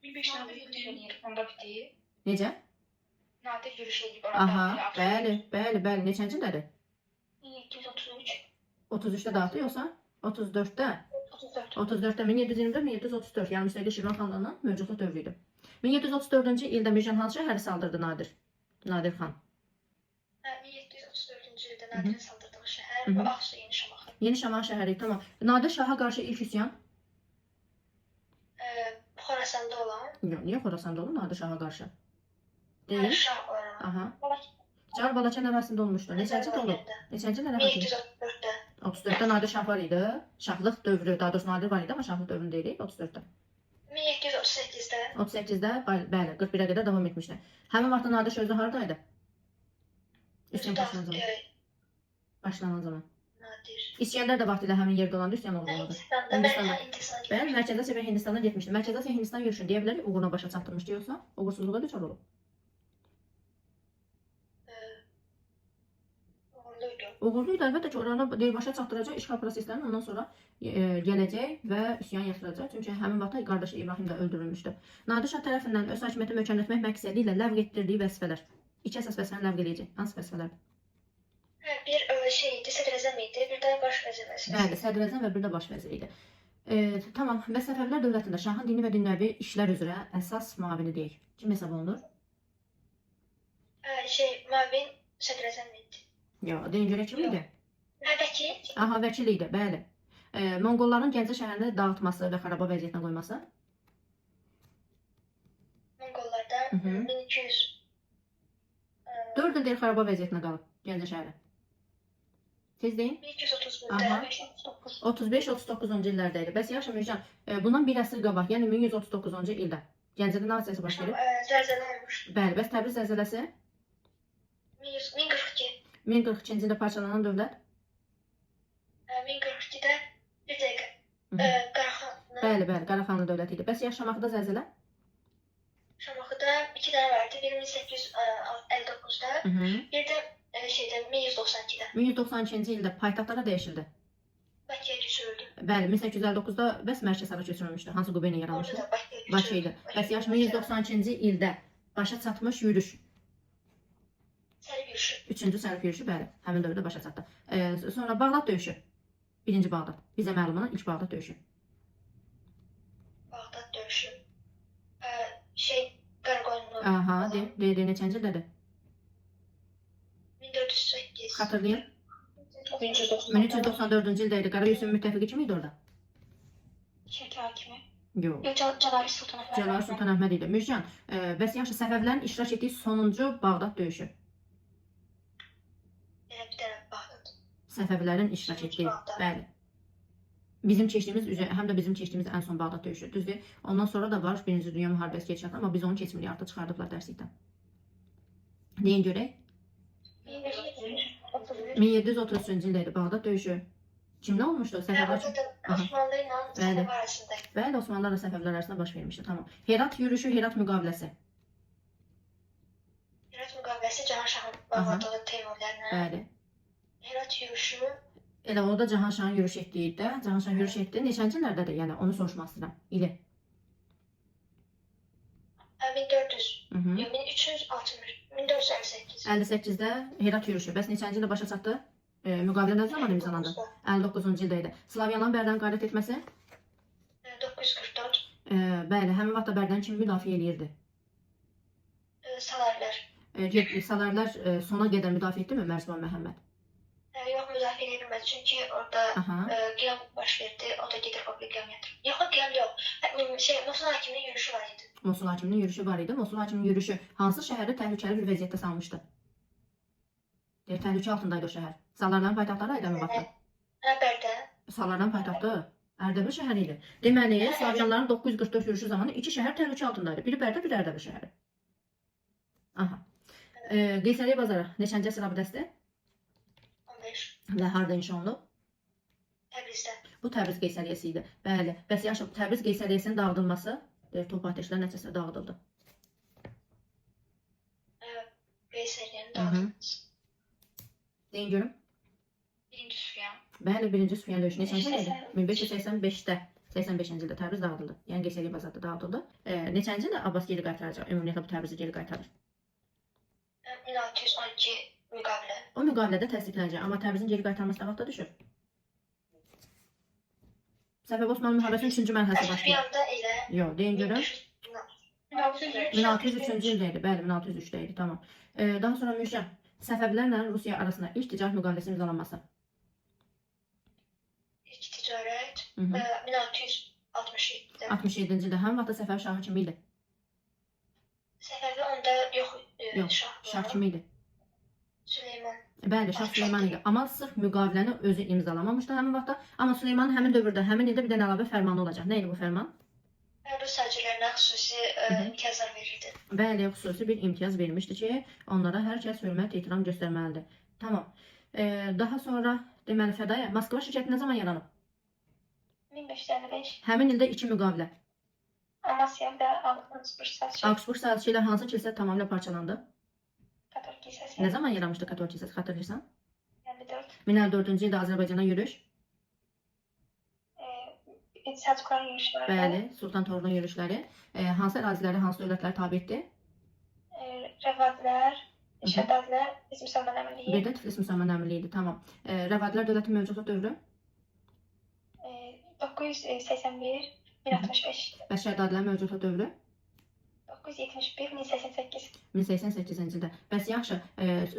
15 Nadir yürüyüş edir. Onda bitir. Necə? Nadir yürüyüş edir. Aha, bəli. Neçənci illədir? 1733. 33-də dağıtı yoxsa 34-də? 34. 34-də 1724-1734 yarım müstəqil Şirvanxanlığının mövcudluq dövrü idi. 1734-cü ildə Mircan hansı şəhəri saldırdı Nadir? Nadir xan. 1734-cü ildə Nadirin saldırdığı şəhər Hı hı. və Ağsu Yeni Şamaxı. Yeni Şamaxı şəhəri, tamam. Nadir Şaha qarşı ilk üsyan? Xorasanda olan. Yox, niyə Xorasanda olur Nadir Şaha qarşı? Deyil. Şah olan. Aha. Car Balaçan ərazisində olmuşdu. Neçənci il olub? Neçənci il ərazisində? 1734-də. 34-də Nadir Şah var idi. Şahlıq dövrü, daha doğrusu Nadir var idi, amma şahlıq dövrünü deyirik 34-də. 1738-də. 38-də, bəli, 41-ə qədər davam etmişdi. Həmin vaxtda Nadir sözü haradaydı? Üsyan başlanan zaman. Başlanan zaman. Nadir. İskəndər də vaxtilə həmin yerdə olanda üsyan oldu. Hindistanda. Hindistanda. Hindistanda. Bəli, Mərkəzi Asiya və Hindistandan getmişdi. Mərkəzi Asiya Hindistan yürüşünü deyə bilərik, uğurla başa çatdırmışdı yoxsa uğursuzluğa düçar olub. Uğurluydu. Uğurluydu, əlbəttə ki, oranı başa çatdıracaq işğal proseslərinin ondan sonra gələcək və üsyan yatıracaq. Çünki həmin vaxtda qardaşı İbrahim də öldürülmüşdü. Nadir Şah tərəfindən öz hakimiyyəti möhkəmlətmək məqsədi ilə ləğv etdirdiyi vəzifələr. İki əsas vəzifəni ləğv edəcək. Hansı vəzifələrdir? Bir şeydi, sədrəzəm idi, bir də baş vəzir vəzifəsi. Bəli, sədrəzəm və bir də baş vəzir idi. Tamam, və Səfəvilər dövlətində şahın dini və dünyəvi işlər üzrə əsas müavini deyək. Kim hesab olunur? Mavin sədrəzəm idi. Yox, deyin görə kim idi? Vəkil. Aha, vəkil idi, bəli. Monqolların Gəncə şəhərini dağıtması və xaraba vəziyyətinə qoyması. Monqollardan Hı hı. 1200. 4 ildir xaraba vəziyyətinə qalıb Gəncə şəhəri. Tez deyin. 1231-də. Aha. 539. 35-39-cu illərdə idi. Bəs yaxşı Mürcan, bundan bir əsr qabaq, yəni 1139-cu ildə Gəncədə nə hadisəsi baş verib? Zəlzələ olmuş. Bəli, bəs Təbriz zəlzələsi 1042. 1042-ci ildə parçalanan dövlət? 1042-də bir dəqiqə. Hı hı. Qaraxanlı. Bəli, Qaraxanlı dövləti idi. Bəs yaxşı Şamaxıda zəlzələ? Şamaxıda 2 dənə vardı. Biri 1859-da, Hı hı. bir də 1192-də. 1192-ci ildə paytaxtlara dəyişildi. Bakıya köçürüldü. Bəli, 1859-da bəs Mərkəz Sara köçürülmüşdü. Hansı qubernə Orada yaranmışdı? da Bakıya köçürüldü. Bakı idi. Bəs yaxşı 1192-ci ildə başa çatmış yürüş. Sərif yürüyüşü. 3-cü Sərif yürüyüşü, bəli, həmin dövrdə başa çatdı. Sonra Bağdad döyüşü. Birinci Bağdad. Bizə məlum olan ilk Bağdad döyüşü. Bağdad döyüşü. Qaraqoyunlu. Aha, neçənci ildə? 1408. Xatırlayın. 1390. 1394-cü ildə idi. Qara Yusifin müttəfiqi kim idi orada? Şəki hakimi. Yox. Cəlabi Sultan Əhməd. Cəlabi Sultan Əhməd idi. Mürcan, bəs yaxşı Səfəvlərin iştirak etdiyi sonuncu Bağdad döyüşü. Elə bir dənə Bağdad. Səfəvlərin iştirak etdiyi, Bağdad. bəli. Bizim keçdiyimiz, həm də bizim keçdiyimiz ən son Bağdad döyüşü. Düzdür? Ondan sonra da var 1-ci Dünya müharibəsi keçən, amma biz onu keçmirik, artıq çıxardıblar dərslikdən. Deyin görək. 1733-cü ildə idi Bağdad döyüşü. Kimlə olmuşdu? Səfəvlər üçün. Osmanlı ilə Səfəv arasında. Bəli, Osmanlılarla Səfəvlər arasında baş vermişdi. Tamam. Herat yürüşü, Herat müqaviləsi. Herat müqaviləsi Cahanşahın bağladığı Teymurlərlə. Bəli. Herat yürüyüşü Elə o da Cahanşahın yürüş etdiyi də. Cahanşah yürüş etdi. Neçənci illərdədir? Yəni onu soruşmaq istəyirəm. İli. 1400. Hı -hı. 1360. 1458. 58-də Herat yürüşü. Bəs neçənci ildə başa çatdı? Müqavilə nə zaman imzalandı? 59-cu ildə idi. Slavyanların Bərdən qarət etməsi? 944. Bəli, həmin vaxtda Bərdən kim müdafiə eləyirdi? Salarlar. Salarlar sona qədər müdafiə etdimi Mərzban Məhəmməd? çünki orada Aha. qiyam baş verdi. O da gedir o bir qiyam yatırır. Yox, qiyam yox. Mosul hakiminin yürüyüşü var idi. Mosul hakiminin yürüyüşü var idi. Mosul hakiminin yürüyüşü hansı şəhəri təhlükəli bir vəziyyətdə salmışdı? Deyir, təhlükə altındaydı o şəhər. Sallarların paytaxtları idi həmin vaxtda. Bərdə. Sallarların paytaxtı Ərdəbil şəhəri idi. Deməli, Slavyanların 944 yürüyüşü zamanı iki şəhər təhlükə altındaydı. Biri Bərdə, biri Ərdəbil şəhəri. Aha. Qeysəriyyə bazarı neçənci əsr abidəsidir? 15. Və harda inşa olunub? Təbrizdə. Bu Təbriz Qeysəriyyəsi idi. Bəli. Bəs yaxşı, Təbriz Qeysəriyyəsinin dağıdılması top ateşlər nəticəsində dağıdıldı. Qeysəriyyənin Hı hı. dağıdılması. Deyin görüm. Birinci Süfyan. Bəli, birinci Süfyan döyüşü neçənci ildə idi? 1585-də. 85-ci ildə Təbriz dağıdıldı. Yəni Qeysəriyyə bazarı dağıdıldı. Neçənci ildə Abbas geri qaytaracaq? Ümumiyyətlə bu Təbrizi geri qaytarır. 1612 müqavilə. O müqavilədə təsdiqlənəcək, amma Təbrizin geri qaytarması da vaxta düşür. Səfəvi Osmanlı müharibəsinin 3-cü mərhələsi başlayır. Süfyanda elə Yox, deyin görüm. 1603-cü ildə idi. Bəli, 1603-də idi. Tamam. Daha sonra Müşah, Səfəvilərlə Rusiya arasında ilk ticarət müqaviləsinin imzalanması. İlk ticarət Hı -hı. 1667-də. 67-ci ildə həmin vaxtda Səfəvi şahı kim idi? Səfəvi onda yox Yox, şah. şah kim idi? Süleyman. Bəli, Şah Süleyman idi. Amma sırf müqaviləni özü imzalamamışdı həmin vaxtda. Amma Süleymanın həmin dövrdə, həmin ildə bir dənə əlavə fərmanı olacaq. Nə idi bu fərman? Rus tacirlərinə xüsusi imtiyazlar verirdi. Bəli, xüsusi bir imtiyaz vermişdi ki, onlara hər kəs hörmət, ehtiram göstərməlidir. Tamam. Daha sonra deməli Fədaya, Moskva şirkəti nə zaman yaranıb? 1555. Həmin ildə iki müqavilə. Amasya'da Augsburg sazı. Augsburg sazişi ilə hansı kilsə tamamilə parçalandı? Katolik kilsəsi. Nə zaman yaranmışdı Katolik kilsəsi, xatırlayırsan? 54. 1054-cü ildə Azərbaycana yürüş. Səlcuqların yürüyüşü vardı. Bəli, Sultan Toğrulun yürüşləri. Hansı əraziləri, hansı dövlətlər tabe etdi? Rəvadlər, Şəddadlər, biz müsəlman əmirliyi. Bir də Tiflis müsəlman əmirliyi idi. Tamam. Rəvadilər dövlətin mövcudluq dövrü? 981, 1065. Və Şəddadilər mövcudluq dövrü? 971, 1088. 1088-ci ildə. Bəs yaxşı,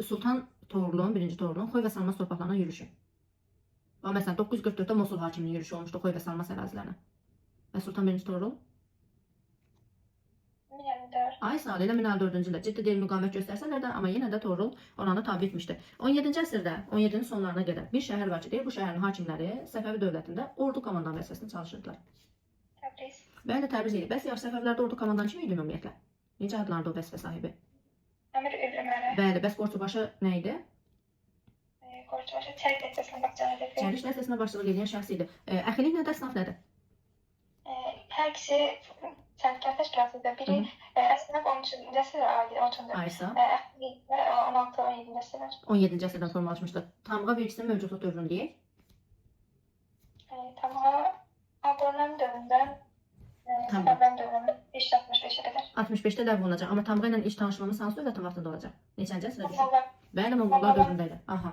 Sultan Toğrulun, birinci Toğrulun Xoy və Salmas torpaqlarına yürüşü. O məsələn 944-də Mosul hakiminin yürüşü olmuşdu Xoy və Salmas ərazilərinə. Və Sultan birinci Toğrul 1054. ay salı ilə 1054-cü ildə ciddi deyil müqavimət göstərsələr də, amma yenə də Toğrul oranı tabe etmişdi. 17-ci əsrdə, 17-ci sonlarına qədər bir şəhər var ki, deyir, bu şəhərin hakimləri Səfəvi dövlətində ordu komandan vəzifəsində çalışırdılar. Təbriz. Bəli, Təbriz idi. Bəs yaxşı Səfəvilərdə ordu komandan kim idi ümumiyyətlə? Necə adlanırdı o vəzifə sahibi? Əmir Ürəmərə. Bəli, bəs Qorçubaşı nə idi? Qorçubaşı Çərik dəstəsinə başçılığı edir. Çəriş dəstəsinə başçılıq edən şəxs idi. Əxilik nədir, əsnaf nədir? Hər ikisi sənətkar təşkilatıdır. Biri əsnaf 13-cü əsrə aid, 13-cü. Aysa. Əxilik 16-17-ci əsrlər. 17-ci əsrdən formalaşmışdı. Tamğa vergisinin mövcudluq dövrünü deyək. Tamğa Ağqorların dövründən Səfəvlərin dövründə 565-ə qədər. 65-də ləğv olunacaq. Amma Tamğa ilə iş tanışlığımız hansı dövlətin vaxtında olacaq? Neçənci əsrdə düşür? Monqollar. Bəli, Monqollar dövründə idi. Aha.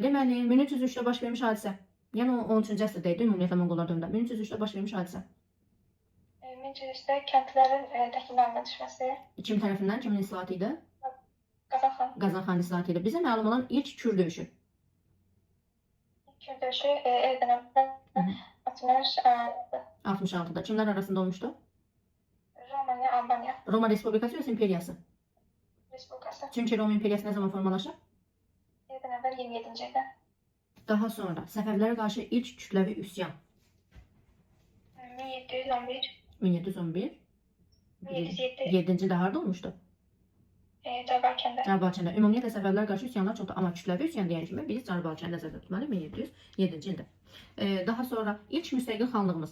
Deməli, 1303-də baş vermiş hadisə. Yəni o 13-cü əsrdə idi ümumiyyətlə Monqollar dövründə. 1303-də baş vermiş hadisə. 1303-də kəndlərin təklindən düşməsi. Kim tərəfindən, kimin islahatı idi? Qazanxan. Qazanxan islahatı idi. Bizə məlum olan ilk Kür döyüşü. Kür döyüşü Erdə 66-da. Kimlər arasında olmuşdu? Romanya, Albaniya Roma Respublikası və İmperiyası. Respublikası. Çünki Roma İmperiyası nə zaman formalaşıb? Erdən əvvəl 27-ci ildə. Daha sonra Səfəvilərə qarşı ilk kütləvi üsyan. 1711. 1711. 1707. 7-ci ildə harda olmuşdu? Carbakəndə. Carbakəndə. Ümumiyyətlə Səfəvilər qarşı üsyanlar çoxdur, amma kütləvi üsyan deyən kimi biz Carbakəni nəzərdə tutmalıyıq 1707-ci ildə. Daha sonra ilk müstəqil xanlığımız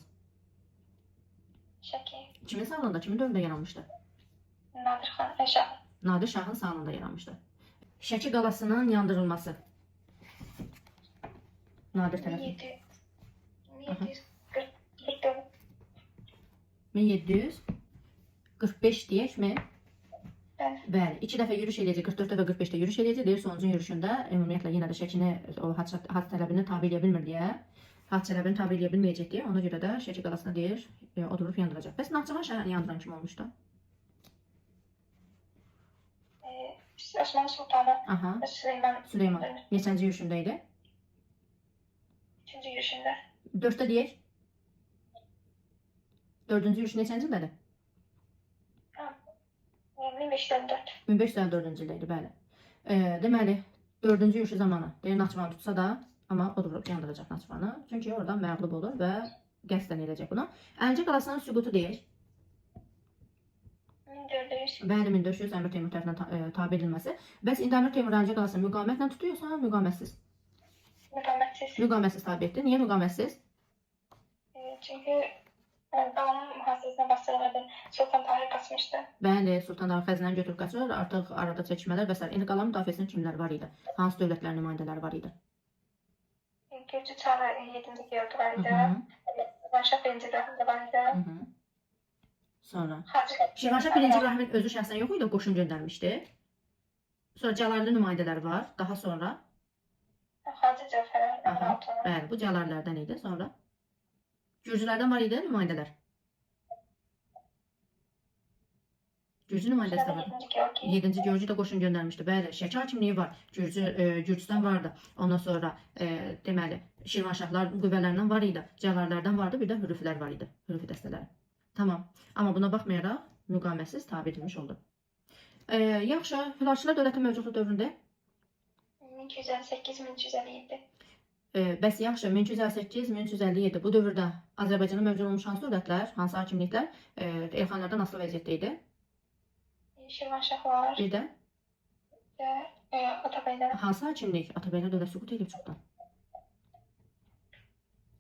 Şəki. kimin sağlığında, kimin dövründə yaranmışdı? Nadir xan, Şah. Nadir Şahın sağlığında yaranmışdı. Şəki qalasının yandırılması. Nadir tərəfi. 1745 deyəkmi? Bəli. Bəli, 2 dəfə yürüş eləyəcək, 44-də və 45-də yürüş eləyəcək. Deyir, sonuncu yürüşündə ümumiyyətlə yenə də Şəkini o had tələbini tabe eləyə bilmir deyə, had tələbini tabe eləyə bilməyəcək deyə, ona görə də Şəki qalasına deyir, o durub yandıracaq. Bəs Naxçıvan şəhərini yandıran kim olmuşdu? Osmanlı Sultanı Aha, Süleyman. Süleyman. Neçənci yürüşündə idi? 3-cü yürüşündə. 4'te deyək. 4-cü yürüş neçənci ildə? 1554. 1554-cü ildə idi, bəli. Deməli, 4-cü yürüş zamanı deyir Naxçıvan tutsa da, amma o da vurub yandıracaq Naxçıvanı. Çünki oradan məğlub olur və qəsdən edəcək bunu. Əlincə qalasının süqutu deyək. 1400. Bəli, 1400 Əmir Teymur tərəfindən tabe edilməsi. Bəs indi Əmir Teymur Əlincə qalasını müqamətlə tutuyorsa, müqamətsiz? Müqamətsiz. Müqamətsiz tabe etdi. Niyə müqamətsiz? Çünki qanun mühafizəsinə basdırılmadan Sultan Tahir qaçmışdı. Bəli, Sultan Tahir xəzinəni götürüb qaçırır. Artıq arada çəkişmələr və s. İndi qalan müdafiəsində kimlər var idi? Hansı dövlətlərin nümayəndələri var idi? Gürcü Çarı 7-ci Georg var Hı idi. -hı. Şirvanşah 1-ci İbrahim var idi. Hı -hı. Sonra Hacı Şirvanşah 1-ci İbrahimin özü şəxsən yox idi, o qoşun göndərmişdi. Sonra Cəlalirli nümayəndələri var. Daha sonra Hacı Cəfər Aha, Əmraoğlu. bəli, bu Cəlalirlərdən idi. Sonra Gürcülərdən var idi nümayəndələr. Gürcü nümayəndəsi də var. 7-ci Georg. 7-ci Gürcü də qoşun göndərmişdi. Bəli, Şəki hakimliyi var. Gürcüstan vardı. Ondan sonra deməli Şirvanşahlar qüvvələrindən var idi. Cəlalirlərdən vardı, bir də Hürriflər var idi. Hürrifi dəstələri. Tamam. Amma buna baxmayaraq müqamətsiz tabe edilmiş oldu. Yaxşı, Hülaçılar dövləti mövcudluq dövründə 1258-1357. bəs yaxşı 1258-1357 bu dövrdə Azərbaycanda mövcud olmuş hansı dövlətlər, hansı hakimliklər Elxanilərdən asılı vəziyyətdə idi? Şirvanşah var. Bir də Və Atabəylər. hansı hakimlik Atabəylər dövləti süqut edib çoxdan?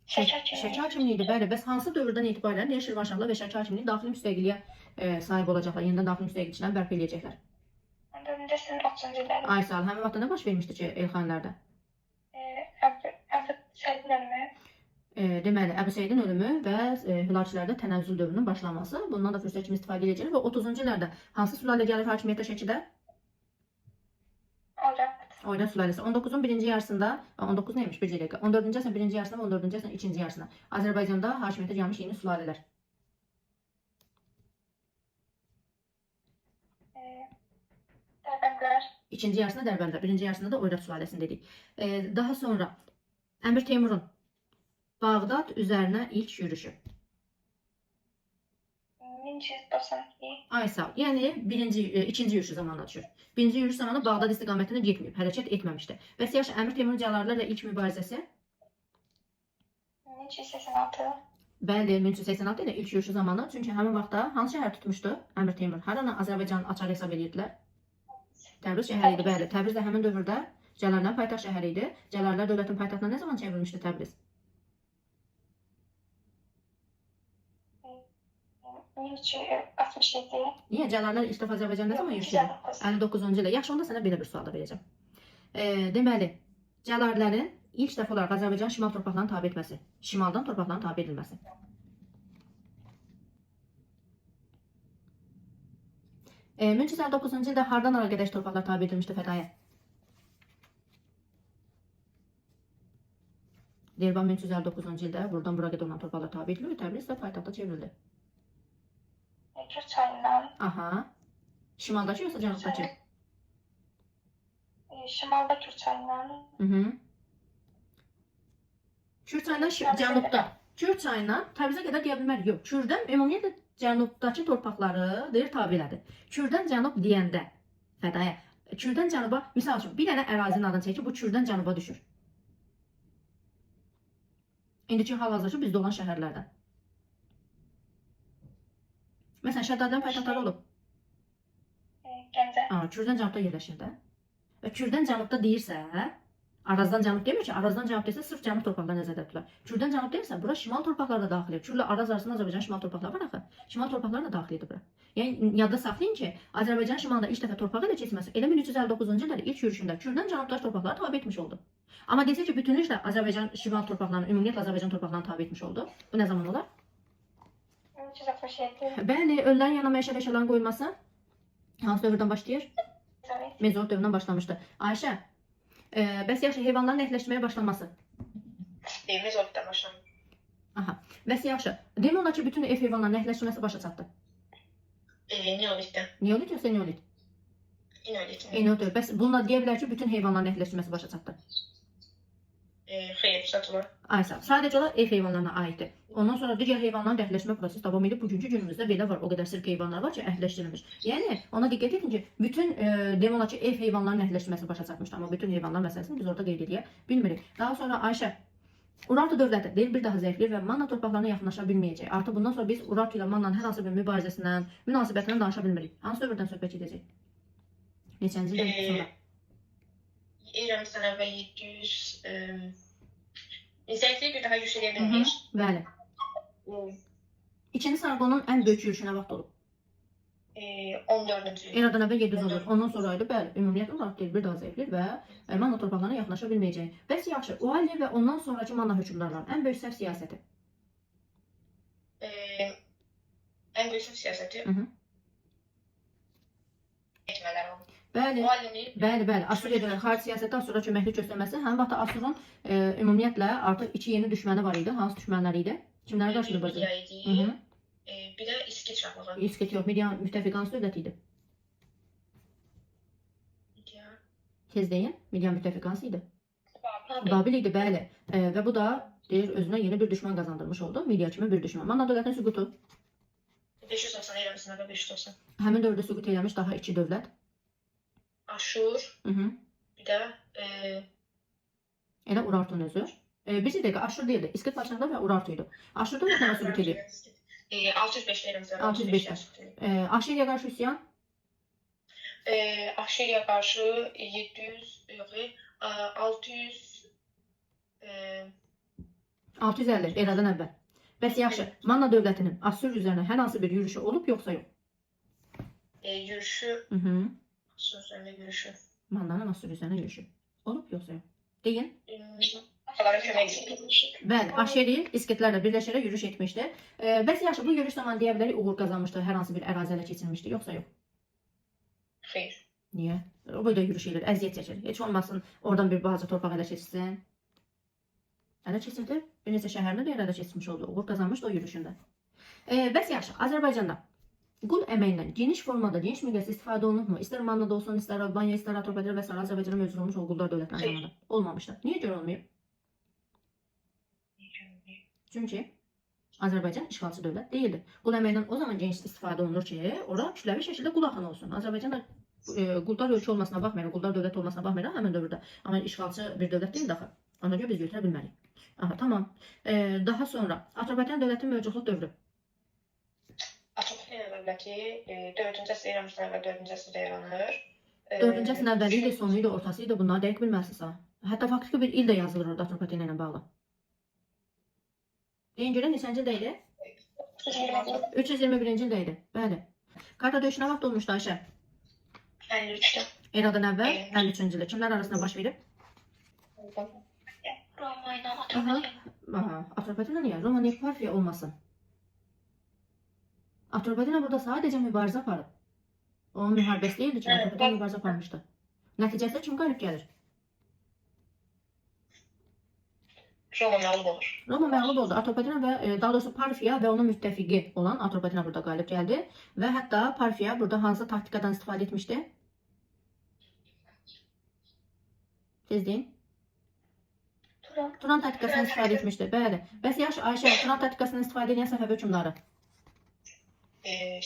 Şəki hakimliyi. Şəki hakimliyi idi, bəli. Bəs hansı dövrdən etibarən deyir Şirvanşahlar və Şəki hakimliyi daxili müstəqilliyə sahib olacaqlar, yenidən daxili müstəqilçilərini bərpa edəcəklər? 14-cü 30-cu illər. Aysel, həmin vaxtda nə baş vermişdi ki Elxanilərdə? Əbd Səidin ölümü. Deməli, Əbu Seydin ölümü və Hülaçilərdə tənəzzül dövrünün başlaması. Bundan da fürsət kimi istifadə edəcəklər və 30-cu illərdə hansı sülalə gəlir hakimiyyətə Şəkidə? Oyrat sülaləsi. 19-un birinci yarısında, 19 neymiş bir dəqiqə. 14-cü əsrin birinci yarısında və 14-cü əsrin ikinci yarısında Azərbaycanda hakimiyyətə gəlmiş yeni sülalələr. Dərbəndlər. İkinci yarısında Dərbəndlər, birinci yarısında da Oyrat sülaləsini dedik. Daha sonra Əmir Teymurun Bağdad üzərinə ilk yürüşü. 1292. Aysel, yəni ikinci yürüşü zamanına düşür. Birinci yürüş zamanı Bağdad istiqamətində getməyib, hərəkət etməmişdi. Bəs yaxşı Əmir Teymurun Cəlalirlərlə ilk mübarizəsi? 1386. Bəli, 1386 ilə ilk yürüşü zamanı. Çünki həmin vaxtda hansı şəhər tutmuşdu Əmir Teymur? Haranı Azərbaycanın açar hesab edirdilər? Təbriz şəhəri idi, bəli. Təbriz də həmin dövrdə Cəlalirlərin paytaxt şəhəri idi. Cəlalirlər dövlətin paytaxtına nə zaman çevrilmişdi Təbriz? 1367. Niyə? Cəlalirlər ilk dəfə Azərbaycan nə zaman yürüş edir? 59-cu ildə. Yaxşı, onda sənə belə bir sual da verəcəm. Deməli, Cəlalirlərin ilk dəfə olaraq Azərbaycan şimal torpaqlarına tabe etməsi, şimaldan torpaqlarına tabe edilməsi. E, 1359-cu ildə hardan ara qədəş torpaqlar tabe edilmişdi Fədaya? Dərban 1359-cu ildə buradan bura qədər olan torpaqlar tabe edildi, Təbriz də paytaxta çevrildi. Kür çayından. Aha. Şimaldakı yoxsa cənubdakı? Şimalda Kür çayından. Kür çayından cənubda. Kür çayından Təbrizə qədər deyə bilmərik. Yox, Kürdən ümumiyyətlə cənubdakı torpaqları deyir tabe elədi. Kürdən cənub deyəndə Fədaya, Kürdən cənuba, misal üçün bir dənə ərazinin adını çək ki, bu Kürdən cənuba düşür. İndiki hal-hazırda bizdə olan şəhərlərdən. Məsələn, Şəddadlərin paytaxtları olub. Gəncə. Kürdən cənubda yerləşir də. Və Kürdən cənubda deyirsə, Arazdan cənub demir ki, Arazdan cənub desə sırf cənub torpaqları nəzərdə tutular. Kürdən cənub deyirsə, bura şimal torpaqları da daxildir. Kürlə Araz arasında Azərbaycan şimal torpaqları var axı. Şimal torpaqları da daxildir bura. Yəni yadda saxlayın ki, Azərbaycan şimalda ilk dəfə torpağı ilə keçməsi elə 1359-cu ildə ilk yürüşündə Kürdən cənubdaş torpaqları tabe etmiş oldu. Amma desək ki, bütünlüklə Azərbaycan şimal torpaqlarını, ümumiyyətlə Azərbaycan torpaqlarını tabe etmiş oldu. Bu nə zaman olar? 1367. Bəli, ölülərin yanına məişət əşyaların qoyulması hansı dövrdən başlayır? Mezolit dövründən başlamışdı. Ayşə, bəs yaxşı heyvanların əhləşdirməyə başlanması? Mezolitdən başlanır. Aha. Bəs yaxşı. Demək olar ki, bütün ev heyvanlarının əhləşdirməsi başa çatdı. Neolitdən. Neolit yoxsa neolit? Neolit. Neolit. Bəs bununla deyə bilər ki, bütün heyvanların əhləşdirməsi başa çatdı. Xeyr, satılır. Aysa. Sadəcə olaraq ev heyvanlarına aiddir. Ondan sonra digər heyvanların da əhliləşmə prosesi davam edib. Bugünkü günümüzdə belə var. O qədər sirk heyvanlar var ki, əhliləşdirilmiş. Yəni ona diqqət edin ki, bütün demək olar ki, ev heyvanlarının əhliləşməsi başa çatmışdı, amma bütün heyvanlar məsələsini biz orada qeyd edə bilmirik. Daha sonra Ayşə Urartu dövləti deyil bir daha zəifləyir və Manna torpaqlarına yaxınlaşa bilməyəcək. Artıq bundan sonra biz Urartu ilə Mannanın hər hansı bir mübarizəsindən, münasibətindən danışa bilmirik. Hansı dövrdən söhbət edəcək? Neçənci ildən sonra? İrandan əvvəl 700 zəifliyi bir daha yüksələ bilmir. Bəli. İkinci Sarqonun ən böyük yürüşü nə vaxt olub? 14-cü il. Eradan əvvəl 700 olur. Ondan sonra idi, bəli, ümumiyyətlə olaraq deyil, bir daha zəifləyir və Manna torpaqlarına yaxınlaşa bilməyəcək. Bəs yaxşı, Uali və ondan sonraki Manna hökmdarlarının ən böyük səhv siyasəti? Ən böyük siyasəti etmələr oldu. Bəli, Muallimi bəli. Asuriya xarici siyasətdə Asura köməklik göstərməsi, həmin vaxtda Asurun ümumiyyətlə artıq iki yeni düşməni var idi. Hansı düşmənlər idi? Kimlərə qarşı mübarizə? idi. Bir də İskit şahlığı. İskit yox, Midian müttəfiqansı dövləti idi. Tez deyin, Midian müttəfiqansı idi. Babil idi, bəli. Və bu da deyir, özünə yeni bir düşmən qazandırmış oldu. Midiya kimi bir düşmən. Manna dövlətinin süqutu. 590 eləməsinə və 590. Həmin dövrdə süqut eləmiş daha iki dövlət. Aşur, bir də Elə Urartun özü. Bir dəqiqə, Aşur deyildi. İskit padşahlığı və Urartu idi. Aşur dövlətinə süqut edib. 605 eləməsinə. 605. Aşiriya qarşı üsyan. Aşiriya qarşı 700, yox, 600 650 eradan əvvəl. Bəs yaxşı, Manna dövlətinin Assur üzərinə hər hansı bir yürüşü olub yoxsa yox? Yürüşü, Assur üzərində yürüşü. Mannanın Assur üzərinə yürüşü olub yoxsa yox? Deyin. Atalara kömək etmiş. Bəli, Aşeri İskitlərlə birləşərək yürüş etmişdi. Bəs yaxşı, bu yürüş zamanı deyə bilərik uğur qazanmışdı, hər hansı bir ərazi ələ keçirilmişdi yoxsa yox? Xeyr. Niyə? O boyda yürüş edir, əziyyət çəkir. Heç olmasın oradan bir balaca torpaq ələ keçsin. Ələ keçirdi. Bir neçə şəhərini də ələ keçmiş oldu. Uğur qazanmışdı o yürüşündə. Bəs yaxşı, Azərbaycanda qul əməyindən geniş formada, geniş miqyasda istifadə olunubmu? İstər Mannada olsun, istər Albaniya, istər Atropatena və s. Azərbaycana mövcud olmuş o quldar dövlətinin zamanında. Olmamışdı. Niyə görə olmayıb? Çünki Azərbaycan işğalçı dövlət deyildi. Qul əməyindən o zaman geniş istifadə olunur ki, ora kütləvi şəkildə qul axını olsun. Azərbaycan da quldar ölkə olmasına baxmayaraq, quldar dövlət olmasına baxmayaraq həmin dövrdə. Amma işğalçı bir dövlət deyil daxı. Ona görə biz götürə bilmərik. Aha, tamam. Daha sonra Atropatena dövlətinin mövcudluq dövrü. Atropatena dövləti 4-cü əsr eramızdan və 4-cü əsrdə yaranır. 4-cü əsrin əvvəli idi, sonu idi, ortası idi. Bunları dəqiq bilməlisiniz ha. Hətta faktiki bir il də yazılır orada Atropatena ilə bağlı. Deyin görə neçənci ildə idi? 321-ci ildə idi. Bəli. Karta döyüşü nə vaxt olmuşdu Ayşə? 53-də. Eradan əvvəl 53-cü ildə. Kimlər arasında baş verib? Roma ilə Atropatena. Atropatena niyə? Roma niyə Parfiya olmasın? Atropatena burada sadəcə mübarizə aparıb. Onun müharibəsi deyildi ki, Atropatena mübarizə aparmışdı. Nəticəsində kim qalib gəlir? Roma məğlub olur. Roma məğlub oldu. Atropatena və daha doğrusu Parfiya və onun müttəfiqi olan Atropatena burada qalib gəldi və hətta Parfiya burada hansı taktikadan istifadə etmişdi? Tez deyin. Turan taktikasından istifadə etmişdi. Bəli. Bəs yaxşı Ayşə, Turan taktikasından istifadə edən Səfəvi hökmdarı.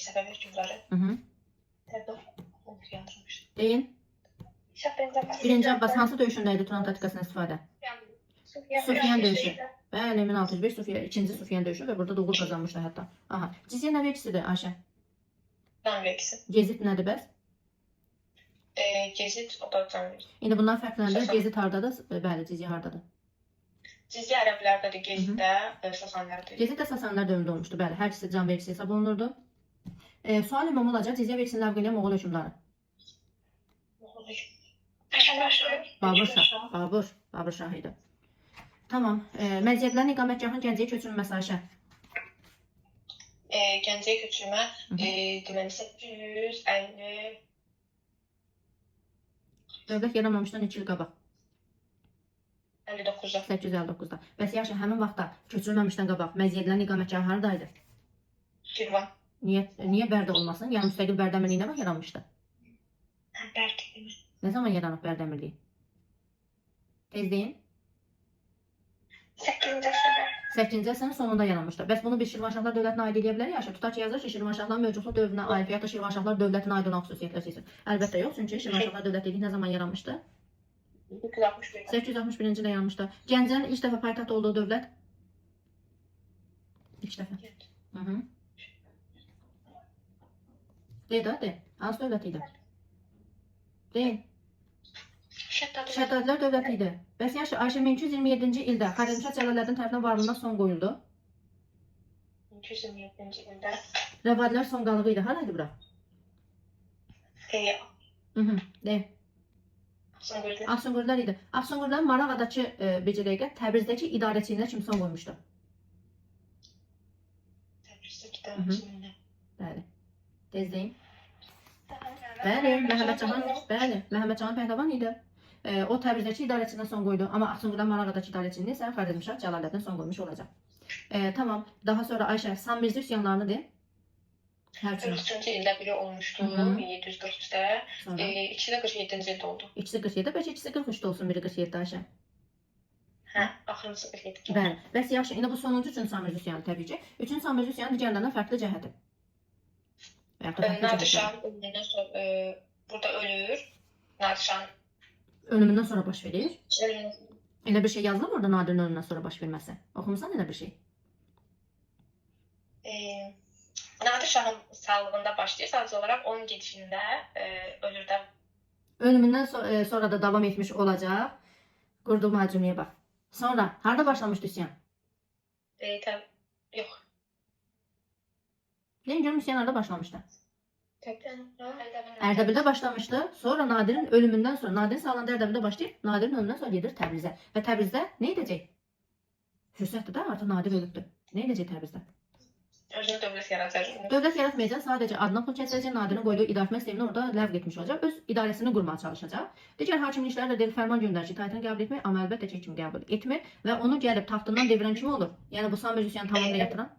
Səfəvi hökmdarı. Deyin. Birinci Abbas hansı döyüşündə idi Turan taktikasından istifadə? Sufyan döyüşü. Bəli, 1605 ikinci Sufyan döyüşü və burada da uğur qazanmışdı hətta. Aha. Cizyə nə vergisidir Ayşə? Can vergisi. Gezid nədir bəs? Gezid o da can vergisi. İndi bundan fərqləndir. Gezid hardadır? Bəli, Cizyə hardadır? Cizyə ərəblərdədir, Geziddə Sasanlardır. Gezid də Sasanlar dövründə olmuşdu. Bəli, hər ikisi can vergisi hesab olunurdu. Sual ümumi olacaq. Cizyə vergisini ləğv edən Moğol hökmdarı. Babur Şah idi. Tamam. Məziyyətlərin iqamətgahının Gəncəyə köçürülməsi Ayşə. Gəncəyə köçürmə deməli 850 Dövlət yaranmamışdan 2 il qabaq. 59-da. 859-da. Bəs yaxşı, həmin vaxtda köçürülməmişdən qabaq məziyyətlərin iqamətgahı haradaydı? Şirvan. Niyə Bərdə olmasın? Yəni müstəqil Bərdəmirliyi nə vaxt yaranmışdı? Bərdəmir. Nə zaman yaranıb Bərdəmirliyi? Tez deyin. 8-ci əsrdə. 8-ci əsrin sonunda yaranmışdır. Bəs bunu biz Şirvanşahlar dövlətinə aid edə bilərik ya? Tutaq ki, yazır ki, Şirvanşahların mövcudluq dövrünə aid və ya da Şirvanşahlar dövlətinə aid olan xüsusiyyətlər seçin. Əlbəttə yox, çünki Şirvanşahlar dövləti nə zaman yaranmışdı? 861. 861-ci ildə yaranmışdı. Gəncənin ilk dəfə paytaxt olduğu dövlət? İlk dəfə. Hı. De də, de. Hansı dövlət idi? Deyin. Şəddadilər dövləti idi. Bəs yaxşı, Ayşə 1227-ci ildə Xərəmşah Cəlaləddin tərəfindən varlığına son qoyuldu. 1227-ci ildə. Rəvadilər son qalığı idi. Haraydı bura? Hı. De. Afsunqurlar idi. Afsunqurların Marağadakı bircə dəqiqə Təbrizdəki idarəçiliyinə kim son qoymuşdu? Təbrizdəki idarəçiliyinə. Bəli. Tez deyin. Bəli, Məhəmməd Cahan, bəli, Məhəmməd Cahan Pəhləvan idi. O Təbrizdəki idarəçiliyinə son qoydu, amma Afsunqurlar Marağadakı idarəçiliyini isə Xərəmşah Cəlaləddin son qoymuş olacaq. Tamam. Daha sonra Ayşə, Sammirzi üsyanlarını de. Hər üçün. 43-cü ildə biri olmuşdu, 1743-də. İkisi də 47-ci ildə oldu. İkisi 47, bəlkə ikisi 43-də olsun, biri 47 Ayşə. Hə, axırıncısı 47. Bəli. Bəs yaxşı, indi bu sonuncu üçün Sammirzi üsyanı təbii ki. Üçün Sammirzi üsyanı digərlərindən fərqli cəhəti. Nadir Şah ölümündən sonra burada ölür. Nadir Şahın ölümündən sonra baş verir. ölümündən Elə bir şey yazılır orada Nadirin ölümündən sonra baş verməsi. Oxumusan elə bir şey? Nadir Şahın sağlığında başlayır. Sadəcə olaraq onun gedişində ölür də. Ölümündən sonra da davam etmiş olacaq. Qurduğu məcmuəyə bax. Sonra harda başlamışdı üsyan? Yox. Deyin görüm üsyan harda başlamışdı? Ərdəbildə. Ərdəbildə başlamışdı. Sonra Nadirin ölümündən sonra, Nadirin sağlığında Ərdəbildə başlayıb, Nadirin ölümündən sonra gedir Təbrizə. Və Təbrizdə nə edəcək? Fürsətdir də, artıq Nadir ölübdür. Nə edəcək Təbrizdə? Özünə dövlət yaradacaq. Dövlət yaratmayacaq, sadəcə adına pul kəsəcək, Nadirin qoyduğu idarəetmə sistemini orada ləğv etmiş olacaq. Öz idarəsini qurmağa çalışacaq. Digər hakimliklərə də deyil, fərman göndərir ki, itaətini qəbul etmək, amma əlbəttə ki, kim qəbul etmir və onu gəlib taxtından devirən kim olur? Yəni bu Samir üsyanı tamamını yatıran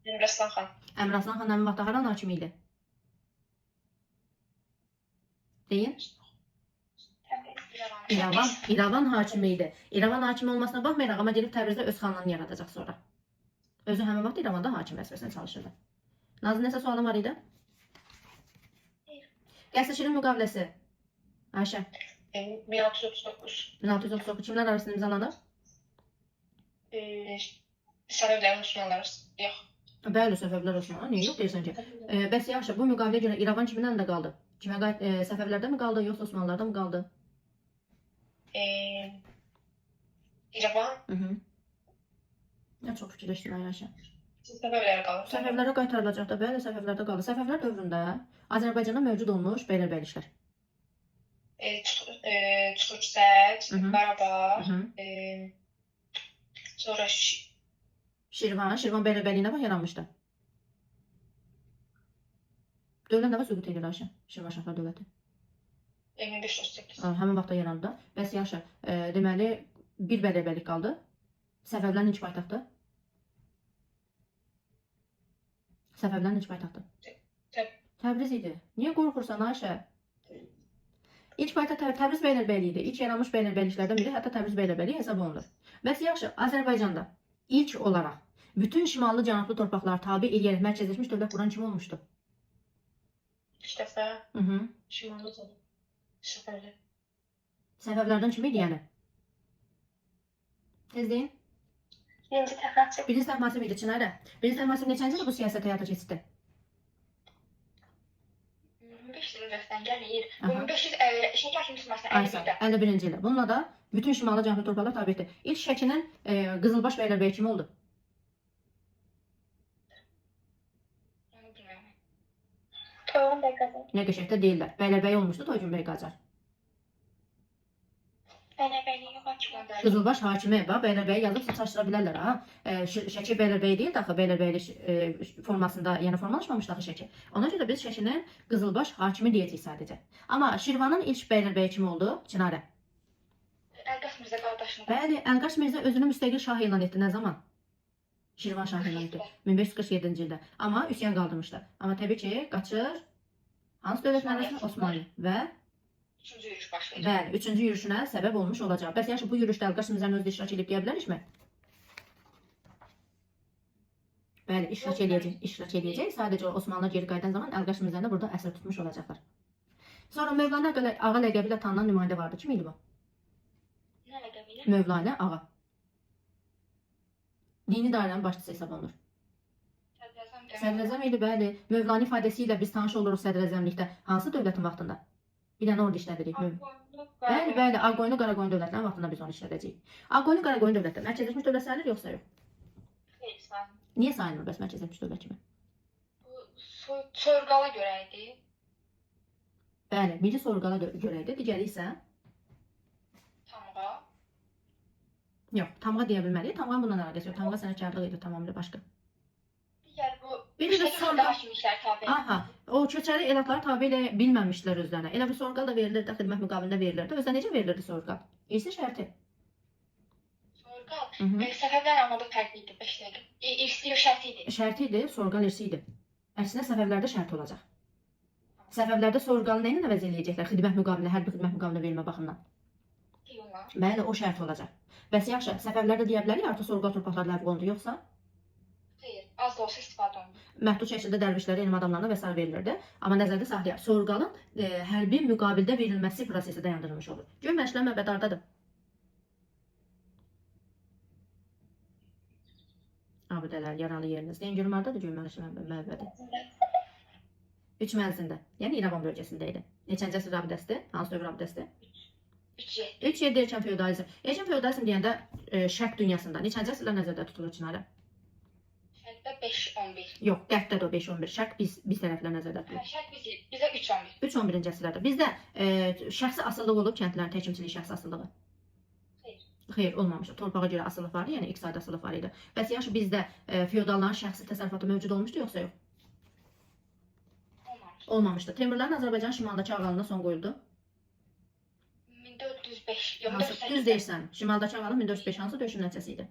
Əmraslan xan. Əmraslan xan həmin vaxtda haranın hakimi idi? Deyin. İrəvan hakimi idi. İrəvan hakimi olmasına baxmayaraq, amma gedib Təbrizdə öz xanlığını yaradacaq sonra. Özü həmin vaxt İrəvanda hakim vəzifəsində çalışırdı. Nazlı, nəsə sualın var idi? Qəsr-Şirin müqaviləsi. Ayşə. 1639. 1639 kimlər arasında imzalanır? Səbəblərin Osmanlılar. Yox. Bəli, Səfəvilər Osmanlı. Niyə yox deyirsən ki? Bəs yaxşı, bu müqaviləyə görə İrəvan kimin əlində qaldı? Səfəvlərdə mi qaldı, yoxsa Osmanlılarda mı qaldı? İrəvan. Nə çox fikirləşdin Ayşə. Səbəblərə qalır. Səfəvlərə qaytarılacaq da, bəli, Səfəvlərdə qaldı. Səfəvlər dövründə Azərbaycanda mövcud olmuş bəylərbəyliklər. Çuxurçək, Qarabağ, sonra Şirvan bəylərbəyliyi nə vaxt yaranmışdı? Dövlət nə vaxt süqut edir Ayşə? Şirvanşahlar dövləti. 1538. Həmin vaxtda yarandı. Bəs yaxşı, deməli bir bəylərbəylik qaldı. Səfəvlərin ilk paytaxtı? Səfəvlərin ilk paytaxtı? Təbriz idi. Niyə qorxursan Ayşə? İlk paytaxt Təbriz bəylərbəyliyi idi. İlk yaranmış bəylərbəyliklərdən biri hətta Təbriz bəylərbəyliyi hesab olunur. Bəs yaxşı, Azərbaycanda ilk olaraq bütün şimallı cənublu torpaqlar tabe eləyərək mərkəzləşmiş dövlət quran kim olmuşdu? İlk dəfə Şimallı Səfəvlər. Səfəvlərdən kim idi yəni? Tez deyin. Birinci Təhmasib. Birinci Təhmasib idi Çinarə. Birinci Təhmasib neçənci ildə bu siyasət həyata keçirdi? 5 il öncəsindən gəlir. 1552-ci hakimiyyətin 51-ci ildə. Bununla da bütün şimallı cənublu torpaqlar tabe etdi. İlk Şəkinin Qızılbaş bəylərbəyi kim oldu? Toyğun bəy Qacar. Nə qəşəngdə deyirlər. Bəylərbəyi olmuşdu Toyğun bəy Qacar. Bəylərbəyliyi hakim oldu. Qızılbaş hakimi, bax bəylərbəyi yazıb çaşdıra bilərlər ha. Şəki bəylərbəyi deyil daxı bəylərbəylik formasında, yəni formalaşmamış daxı Şəki. Ona görə biz Şəkinin Qızılbaş hakimi deyəcəyik sadəcə. Amma Şirvanın ilk bəylərbəyi kim oldu? Çinarə. Əlqas Mirzə qardaşını. Bəli, Əlqas Mirzə özünü müstəqil şah elan etdi. Nə zaman? Şirvan şah elan etdi. 1547-ci ildə. Amma üsyan qaldırmışdı. Amma təbii ki, qaçır hansı dövlətin arasında? Osmanlı və 3-cü yürüş baş verir. bəli, 3-cü yürüşünə səbəb olmuş olacaq. Bəs yaxşı bu yürüşdə Əlqas Mirzənin özü iştirak edib deyə bilərikmi? Bəli, iştirak edəcək. Sadəcə Osmanlılar geri qayıdan zaman Əlqaşım üzərində burada əsir tutmuş olacaqlar. Sonra Mövlana Ağa ləqəbi ilə tanınan nümayəndə vardı. Kim idi bu? Nə ləqəbi ilə? Mövlana Ağa. Dini dairənin başçısı hesab olunur. Sədrəzəm idi, bəli. Mövlana ifadəsi ilə biz tanış oluruq sədrəzəmlikdə. Hansı dövlətin vaxtında? Bir dənə orada işlədirik. Bəli, bəli. Ağqoyunlu, Qaraqoyun dövlətlərinin vaxtında biz onu işlədəcəyik. Ağqoyunlu, Qaraqoyun dövlətləri mərkəzləşmiş dövlət sayılır yoxsa yox? Xeyr, sayılmır. Niyə sayılmır bəs mərkəzləşmiş dövlət kimi? Bu sorğala görə idi. Bəli, biri sorğala görə idi, digəri isə Tamğa. yox, tamğa deyə bilməliyik. Tamğa bundan əlaqəsi yox. Tamğa sənətkarlıq idi, tamamilə başqa. Digər bu Bir də sorğal. hakimliklər tabe. Aha, o köçəri elatları tabe elə bilməmişdilər özlərinə. Elə bir sorğal da verilirdi, xidmət müqabilində verilirdi. Özdə necə verilirdi sorğal? İrsi şərti. Sorğal. Mhm. Səfərlər anlamda fərqli idi 5 dəqiqə. İrsi şərti idi. Şərti idi, sorğal irsi idi. Əksinə səfəvlərdə şərt olacaq. Səfəvlərdə sorğalı nə ilə əvəz eləyəcəklər? Xidmət müqabilində, hərbi xidmət müqabilində verilmə baxımından. Yola. Bəli, o şərt olacaq. Bəs yaxşı, səfəvlərdə deyə bilərik artıq sorğal torpaqları ləğv olundu yoxsa? Xeyr, az da olsa istifadə olunur. Məhdud şəkildə dərvişlərə, elm adamlarına və s. verilirdi. Amma nəzərdə saxlayaq, sorğalın hərbi müqabildə verilməsi prosesi dayandırılmış olur. Göy məşlə məbədardadır. Abidələr, yaralı yeriniz. Deyin görüm hardadır göy məşlə məbədi? 3 mənzilində. Yəni İrəvan bölgəsində idi. Neçənci əsr abidəsidir? Hansı dövr abidəsidir? 3-7. 3-7 erkən feodalizm. Erkən feodalizm deyəndə şərq dünyasında neçənci əsrlər nəzərdə tutulur Çinarə? Şərqdə 5-11. Yox, qərbdə də o 5-11. Şərq biz tərəflər nəzərdə tutulur. Şərq bizə 3-11. 3-11-ci əsrlərdə. Bizdə şəxsi asıllıq olub kəndlərin təkimçilik şəxsi asıllığı. Xeyr. Xeyr, olmamışdı. Torpağa görə asıllıq var idi, yəni iqtisadi asıllıq var idi. Bəs yaxşı bizdə feodalların şəxsi təsərrüfatı mövcud olmuşdu yoxsa yox? Olmamış. Olmamışdı. Teymurların Azərbaycan şimaldakı ağalığına son qoyuldu. 1405. Yox, Hansı? 1408. Düz deyirsən. Şimaldakı ağalıq 1405 hansı döyüşün nəticəsi idi?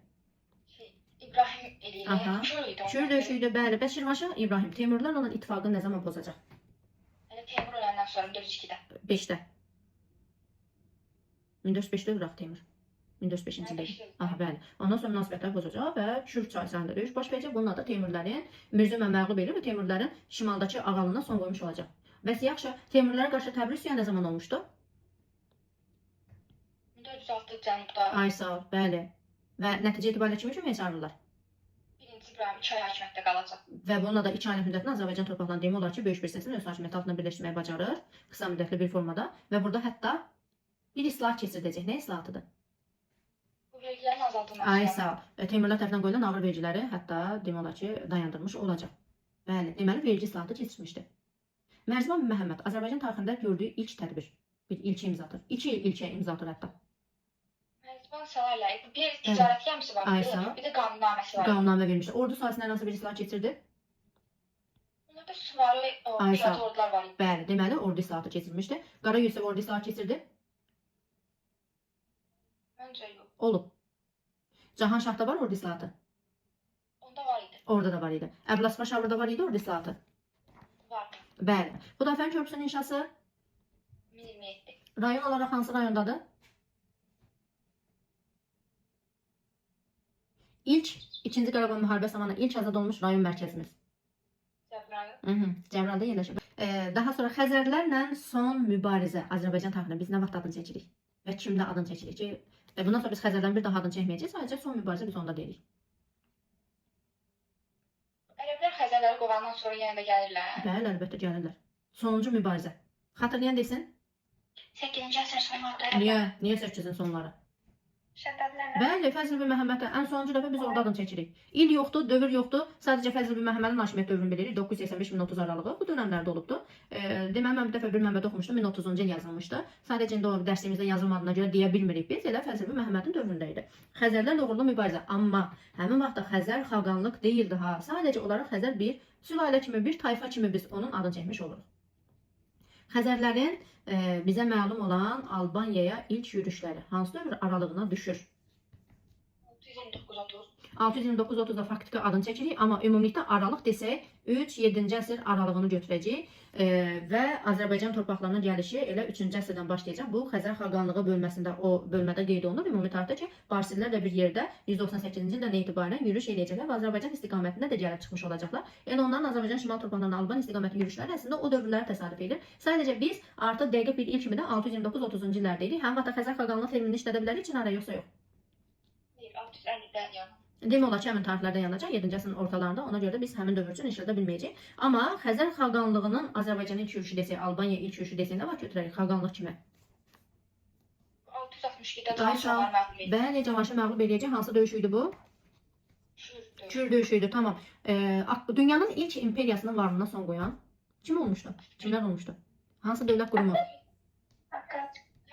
İbrahim eləyir. Aha. Kür idi. Kür döyüşü idi, bəli. Bəs Şirvanşah İbrahim Teymurlarla olan ittifaqını nə zaman pozacaq? Yəni Teymur öləndən sonra 1402-də. 5-də. 1405-də öldürək Teymur. 1405-ci ildə. Aha, bəli. Ondan sonra münasibətlər pozacaq və Kür çayında döyüş baş verəcək. Bununla da Teymurların Mirzə məğlub edib və Teymurların şimaldakı ağalığına son qoymuş olacaq. Bəs yaxşı, Teymurlara qarşı Təbriz üsyanı nə zaman olmuşdu? 1406 cənubda. Ay sağ ol, bəli. Və nəticə etibarilə kimi köməyə çağırırlar? 1-ci İbrahim 2 ay hakimiyyətdə qalacaq. Və bununla da 2 aylıq müddətində Azərbaycan torpaqlarını demək olar ki, böyük bir hissəsini öz hakimiyyəti altında birləşdirməyi bacarır, qısa müddətli bir formada və burada hətta bir islahat keçiriləcək. Nə islahatıdır? Bu vergilərin azaldılması. Ay sağ ol. Teymurlar tərəfindən qoyulan ağır vergiləri hətta demək olar ki, dayandırmış olacaq. Bəli, deməli vergi islahatı keçirilmişdi. Mərzban Məhəmməd Azərbaycan tarixində gördüyü ilk tədbir, bir ilk imzadır. 2 ilk imzadır hətta. Mərzban salayla bir ticarət gəmisi var, Ay sağ ol. bir də qanunnaməsi var. Qanunnamə vermişdi. Ordu sahəsində hər hansı bir islahat keçirdi? Bunlarda süvari Ay sağ ol. piyada ordular var idi. Bəli, deməli ordu islahatı keçirilmişdi. Qara Yusif ordu islahat keçirdi. Məncə yox. Olub. Cahanşahda var ordu islahatı. Onda var idi. Orada da var idi. Əblas Şavrda var idi ordu islahatı. Vardı. Bəli. Xudafərin körpüsünün inşası 1027. rayon olaraq hansı rayondadır? İlk 2-ci Qarabağ müharibəsi zamanı ilk azad olmuş rayon mərkəzimiz. Cəbrayıl. Cəbrayılda yerləşir. Daha sonra Xəzərlərlə son mübarizə Azərbaycan tarixində biz nə vaxt adını çəkirik və kimdə adını çəkirik ki, bundan sonra biz Xəzərlərin bir daha adını çəkməyəcəyik, sadəcə son mübarizə biz onda deyirik. Ərəblər Xəzərləri qovandan sonra yenə də gəlirlər. Bəli, əlbəttə gəlirlər. Sonuncu mübarizə. Xatırlayan desin. 8-ci əsr sonlarında Niyə 8-in sonları? Şəddədlərlə. Bəli, Fəzl bin Məhəmmədin ən sonuncu dəfə biz orada adını çəkirik. İl yoxdur, dövr yoxdur. Sadəcə Fəzl bin Məhəmmədin hakimiyyət dövrünü bilirik. 985-1030 aralığı bu dövrlərdə olubdu. Deməli mən bir dəfə bir Məhəmməd oxumuşdum, 1030-cu il yazılmışdı. Sadəcə indi o dərsimizdə yazılmadığına görə deyə bilmirik biz. Elə Fəzl bin Məhəmmədin dövründə idi. Xəzərlərlə uğurlu mübarizə, amma həmin vaxtda Xəzər xaqanlıq deyildi ha. Sadəcə olaraq Xəzər bir sülalə kimi, bir tayfa kimi biz onun adını çəkmiş oluruq. Xəzərlərin bizə məlum olan Albaniyaya ilk yürüşləri hansı dövr aralığına düşür? 629-30. 629-30-da faktiki adını çəkirik, amma ümumilikdə aralıq desək 3-7-ci əsr aralığını götürəcəyik və Azərbaycan torpaqlarına gəlişi elə 3-cü əsrdən başlayacaq. Bu Xəzər xaqanlığı bölməsində, o bölmədə qeyd olunur. Ümumi tarixdə ki, Barsillərlə bir yerdə 198-ci ildən etibarən yürüş edəcəklər və Azərbaycan istiqamətində də gəlib çıxmış olacaqlar. Yəni onların Azərbaycan şimal torpaqlarına Alban istiqaməti yürüşləri əslində o dövrlərə təsadüf edir. Sadəcə biz artıq dəqiq bir il kimi də 629-30-cu illərdə idik. Həm vaxt Xəzər xaqanlığı terminini işlədə bilərik, Çinara yoxsa yox? 650-dən yana. Demək olar ki, həmin tarixlərdə yanacaq 7-ci əsrin ortalarında. Ona görə də biz həmin dövr üçün işlədə bilməyəcəyik. Amma Xəzər xaqanlığının Azərbaycanın ilk yürüşü desək, Albaniya ilk yürüşü desək nə var götürərik xaqanlıq kimi? 662-də Cavanşirlər məğlub edildi. Bəli, Cavanşir məğlub edəcək. Hansı döyüş idi bu? Kür döyüşü idi. Tamam. Dünyanın ilk imperiyasının varlığına son qoyan kim olmuşdu? Kimlər olmuşdu? Hansı dövlət qurumu?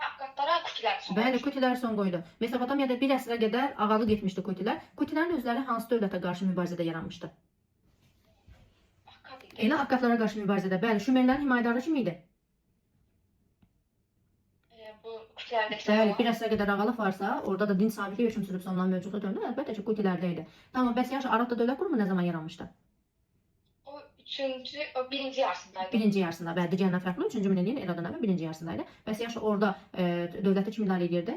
Akkadlara Kutilər son. Bəli, Kutilər son qoydu. Mesopotamiyada bir əsrə qədər ağalıq etmişdi Kutilər. Kutilərin özləri hansı dövlətə qarşı mübarizədə yaranmışdı? Akkad idi. Elə Akkadlara qarşı mübarizədə. Bəli, Şumerlərin himayədarı kim idi? Bu Kutilərdə Bəli, bir əsrə qədər ağalıq varsa, orada da din sabitliyi hökm sürüb sonlanan mövcudluq dövrdə əlbəttə ki, Kutilərdə idi. Tamam, bəs yaxşı, Arabda dövlət qurumu nə zaman yaranmışdı? O birinci yarısındaydı. Birinci yarısında, bəli, digərindən fərqli 3-cü minilliyin eradan əvvəl birinci yarısındaydı. Bəs yaxşı, orada dövləti kim idarə edirdi?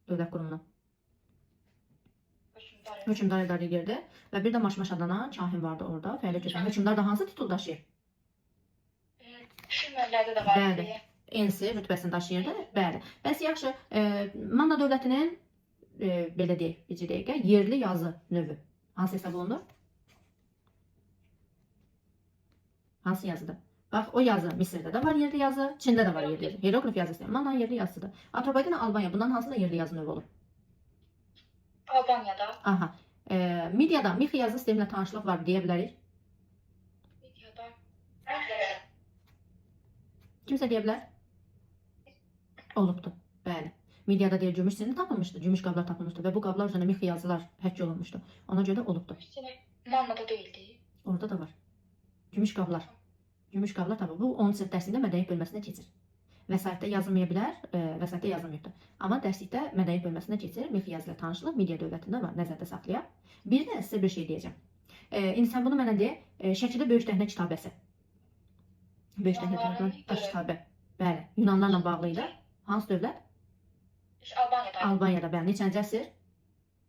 Dövlət qurumunu. Hökmdar idarə edirdi və bir də maş-maş adanan kahin vardı orada. Fəaliyyət göstərən hökmdar da hansı titul daşıyır? Şumerlərdə də var Bəli. idi. Ensi rütbəsini daşıyırdı. Bəli. Bəs yaxşı, Manna dövlətinin belə deyək, bir dəqiqə, yerli yazı növü hansı hesab olunur? Hansı yazıdır? Bax, o yazı Misirdə də var yerli yazı, Çində də var yerli yazı. Hieroqlif yazısı. Manna yerli yazısıdır. Azərbaycan, Albaniya bundan hansı da yerli yazı növü olur? Albaniyada. Aha. Midiyada Mixi yazı sisteminə tanışlıq var deyə bilərik. Midiyada. Kimsə deyə bilər? Olubdu. Bəli. Midiyada deyir, gümüş sini tapılmışdı. Gümüş qablar tapılmışdı və bu qablar üzərində Mixi yazılar həkk olunmuşdu. Ona görə olubdu. Mannada deyildi. Orada da var. Gümüş qablar. Gümüş qablar tabii. Bu 10 sinif dərsində mədəniyyət bölməsinə keçir. Vəsaitdə yazılmaya bilər, vəsaitdə yazılmıyordu. Amma dərslikdə mədəniyyət bölməsinə keçir. Mixi yazı ilə tanışlıq Midiya dövlətində var, nəzərdə saxlayaq. Bir də sizə bir şey deyəcəm. İndi sən bunu mənə de, Şəkidə Böyük Dəhnə kitabəsi. Böyük Dəhnə kitabəsi, daş kitabə. Bəli, Yunanlarla bağlı idi. Hansı dövlət? Albaniyada. Albaniyada, bəli. Neçənci əsr?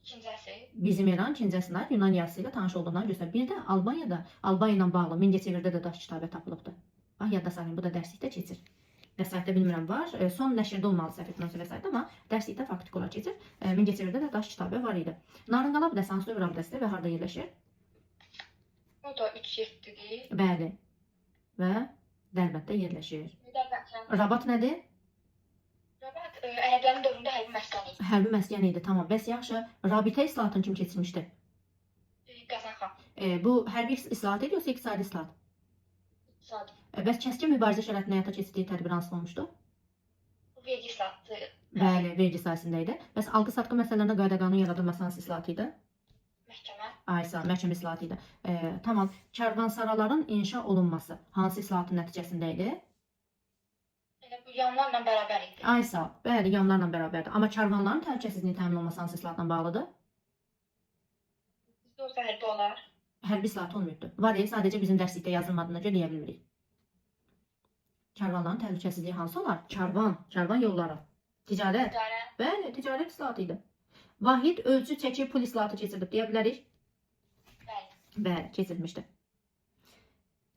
İkinci əsr. Bizim eran 2-ci əsrlər Yunan yazısı ilə tanış olduğundan göstərir. Bir də Albaniyada, Albaniya ilə bağlı Mingəçevirdə də daş kitabə tapılıbdı. Bax, yadda saxlayın, bu da dərslikdə keçir. Vəsaitdə bilmirəm var. Son nəşrdə olmalı səhv etmirəmsə vəsaitdə, amma dərslikdə faktik olaraq keçir. Mingəçevirdə də daş kitabə var idi. Narınqala abidəsi hansı dövr abidəsidir və harda yerləşir? O da 3-7-dir. Bəli. Və Dərbətdə yerləşir. Dərbənd. Rabat nədir? Rabat Ərəblərin dövründə hərbi məskən idi. Hərbi məskən idi. Tamam. Bəs yaxşı, rabitə islahatını kim keçirmişdi? Qazanxan. Bu hərbi islahat idi yoxsa iqtisadi islahat? İqtisadi. Bəs kəskin mübarizə şəraitində həyata keçirdiyi tədbir hansı olmuşdu? Vergi islahatı. Bəli, vergi sahəsində idi. Bəs alqı-satqı məsələlərində qayda-qanun yaradılması hansı islahat idi? Məhkəmə. Aysa, məhkəmə islahatı idi. Tamam. Karvansaraların inşa olunması hansı islahatın nəticəsində idi? Elə bu yanlarla bərabər idi. Aysa, bəli, yanlarla bərabərdir. Amma karvanların təhlükəsizliyinin təmin olunması hansı islahatla bağlıdır? Bizdə olsa hərbi olar. Hərbi islahat olmuyubdu. Var ya, sadəcə bizim dərslikdə yazılmadığına görə deyə bilmirik. Karvanların təhlükəsizliyi hansı olar? Karvan yolları. Ticarət. İdarə. Bəli, ticarət islahatı idi. Vahid ölçü çəki pul islahatı keçirdib deyə bilərik. Bəli. Bəli, keçirilmişdi.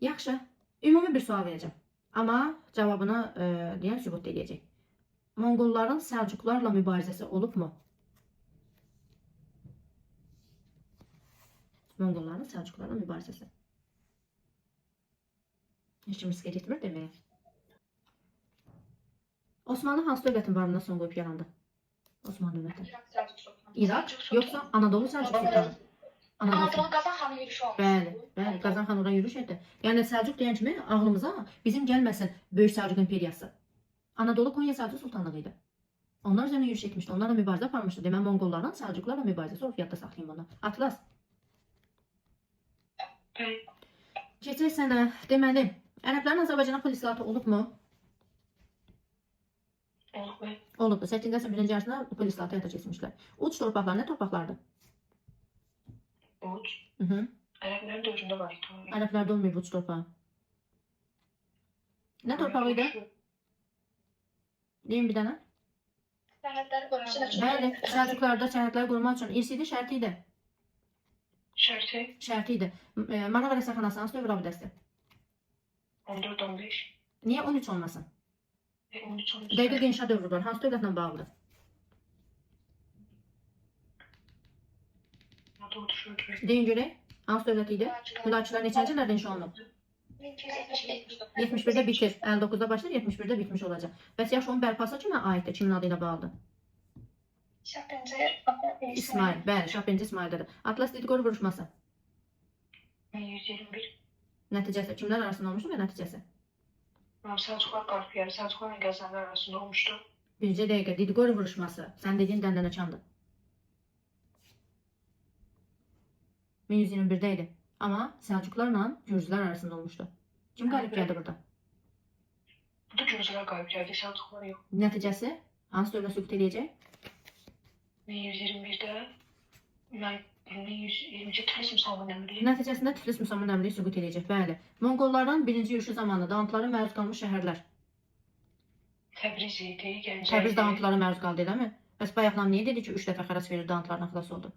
Yaxşı, ümumi bir sual verəcəm. Amma cavabını deyən sübut edəcək. Monqolların Səlcuqlarla mübarizəsi olubmu? Monqolların Səlcuqlarla mübarizəsi. Heç kim riskə getmir deməyə. Osmanlı hansı dövlətin varlığına son qoyub yarandı? Osmanlı dövləti. İraq Səlcuq sultanı. İraq yoxsa Anadolu Səlcuq sultanı? Anadolu Qazanxanın yürüşü olmuş. Bəli, Qazanxan ora yürüş etdi. Yəni Səlcuq deyən kimi ağlımıza bizim gəlməsin Böyük Səlcuq imperiyası. Anadolu Konya Səlcuq sultanlığı idi. Onlar üzərində yürüş etmişdi, onlarla mübarizə aparmışdı. Demək Monqolların Səlcuqlarla mübarizəsi olub, yadda saxlayın bunu. Atlas. Keçək sənə. Deməli, ərəblərin Azərbaycana pul islahatı olubmu? Olubdu. 8-ci əsrin birinci yarısında pul islahatı həyata keçirmişlər. Uç torpaqlar nə torpaqlardır? Uç. Hı -hı. Ərəblərin dövründə var idi. Ərəblərdə olmayıb uç torpağı. Nə torpağı idi? Deyin bir dənə. Sənədləri qoymaq üçün. Bəli, Səlcuqlarda sənədləri qorumaq üçün irsi idi, şərti idi. Şərti Şərti idi. Maraq rəsəxanası hansı dövr abidəsidir? 14-15. Niyə 13 olmasın? 13-13. Dəqiq inşa dövrü var. Hansı dövlətlə bağlıdır? Adı düşürdü. Deyin görək. Hansı dövlət idi? Hülakülər neçənci illərdə inşa olunub? 71-də bitir. 59-da başlayır, 71-də bitmiş olacaq. Bəs yaxşı onun bərpası kimə aiddir? Kimin adı ilə bağlıdır? İsmail. Bəli, Şah 1. İsmaildədir. Atlas Didqor vuruşması. 1121. Nəticəsi kimlər arasında olmuşdur və nəticəsi? Səlcuqlar qalib gəlir. Səlcuqlar Qəzənlər arasında olmuşdu. Bircə dəqiqə. Didqor vuruşması. Sən dediyin Dəndənəçandır. 1121-də idi. Amma Səlcuqlarla Gürcülər arasında olmuşdu. Kim qalib gəldi burada? Burada Gürcülər qalib gəldi. Səlcuqlar yox. Nəticəsi hansı dövlət süqut eləyəcək? 1121-də mən 1120-ci Tiflis müsəlman əmri. Nəticəsində Tiflis müsəlman əmrliyi süqut eləyəcək. Bəli. Monqolların birinci yürüşü zamanı dağıntılara məruz qalmış şəhərlər. Təbriz idi, Gəncə. Təbriz dağıntılara məruz qaldı, eləmi? Bəs bayaqdan niyə dedi ki, 3 dəfə xərac verir, dağıntılardan xilas oldu?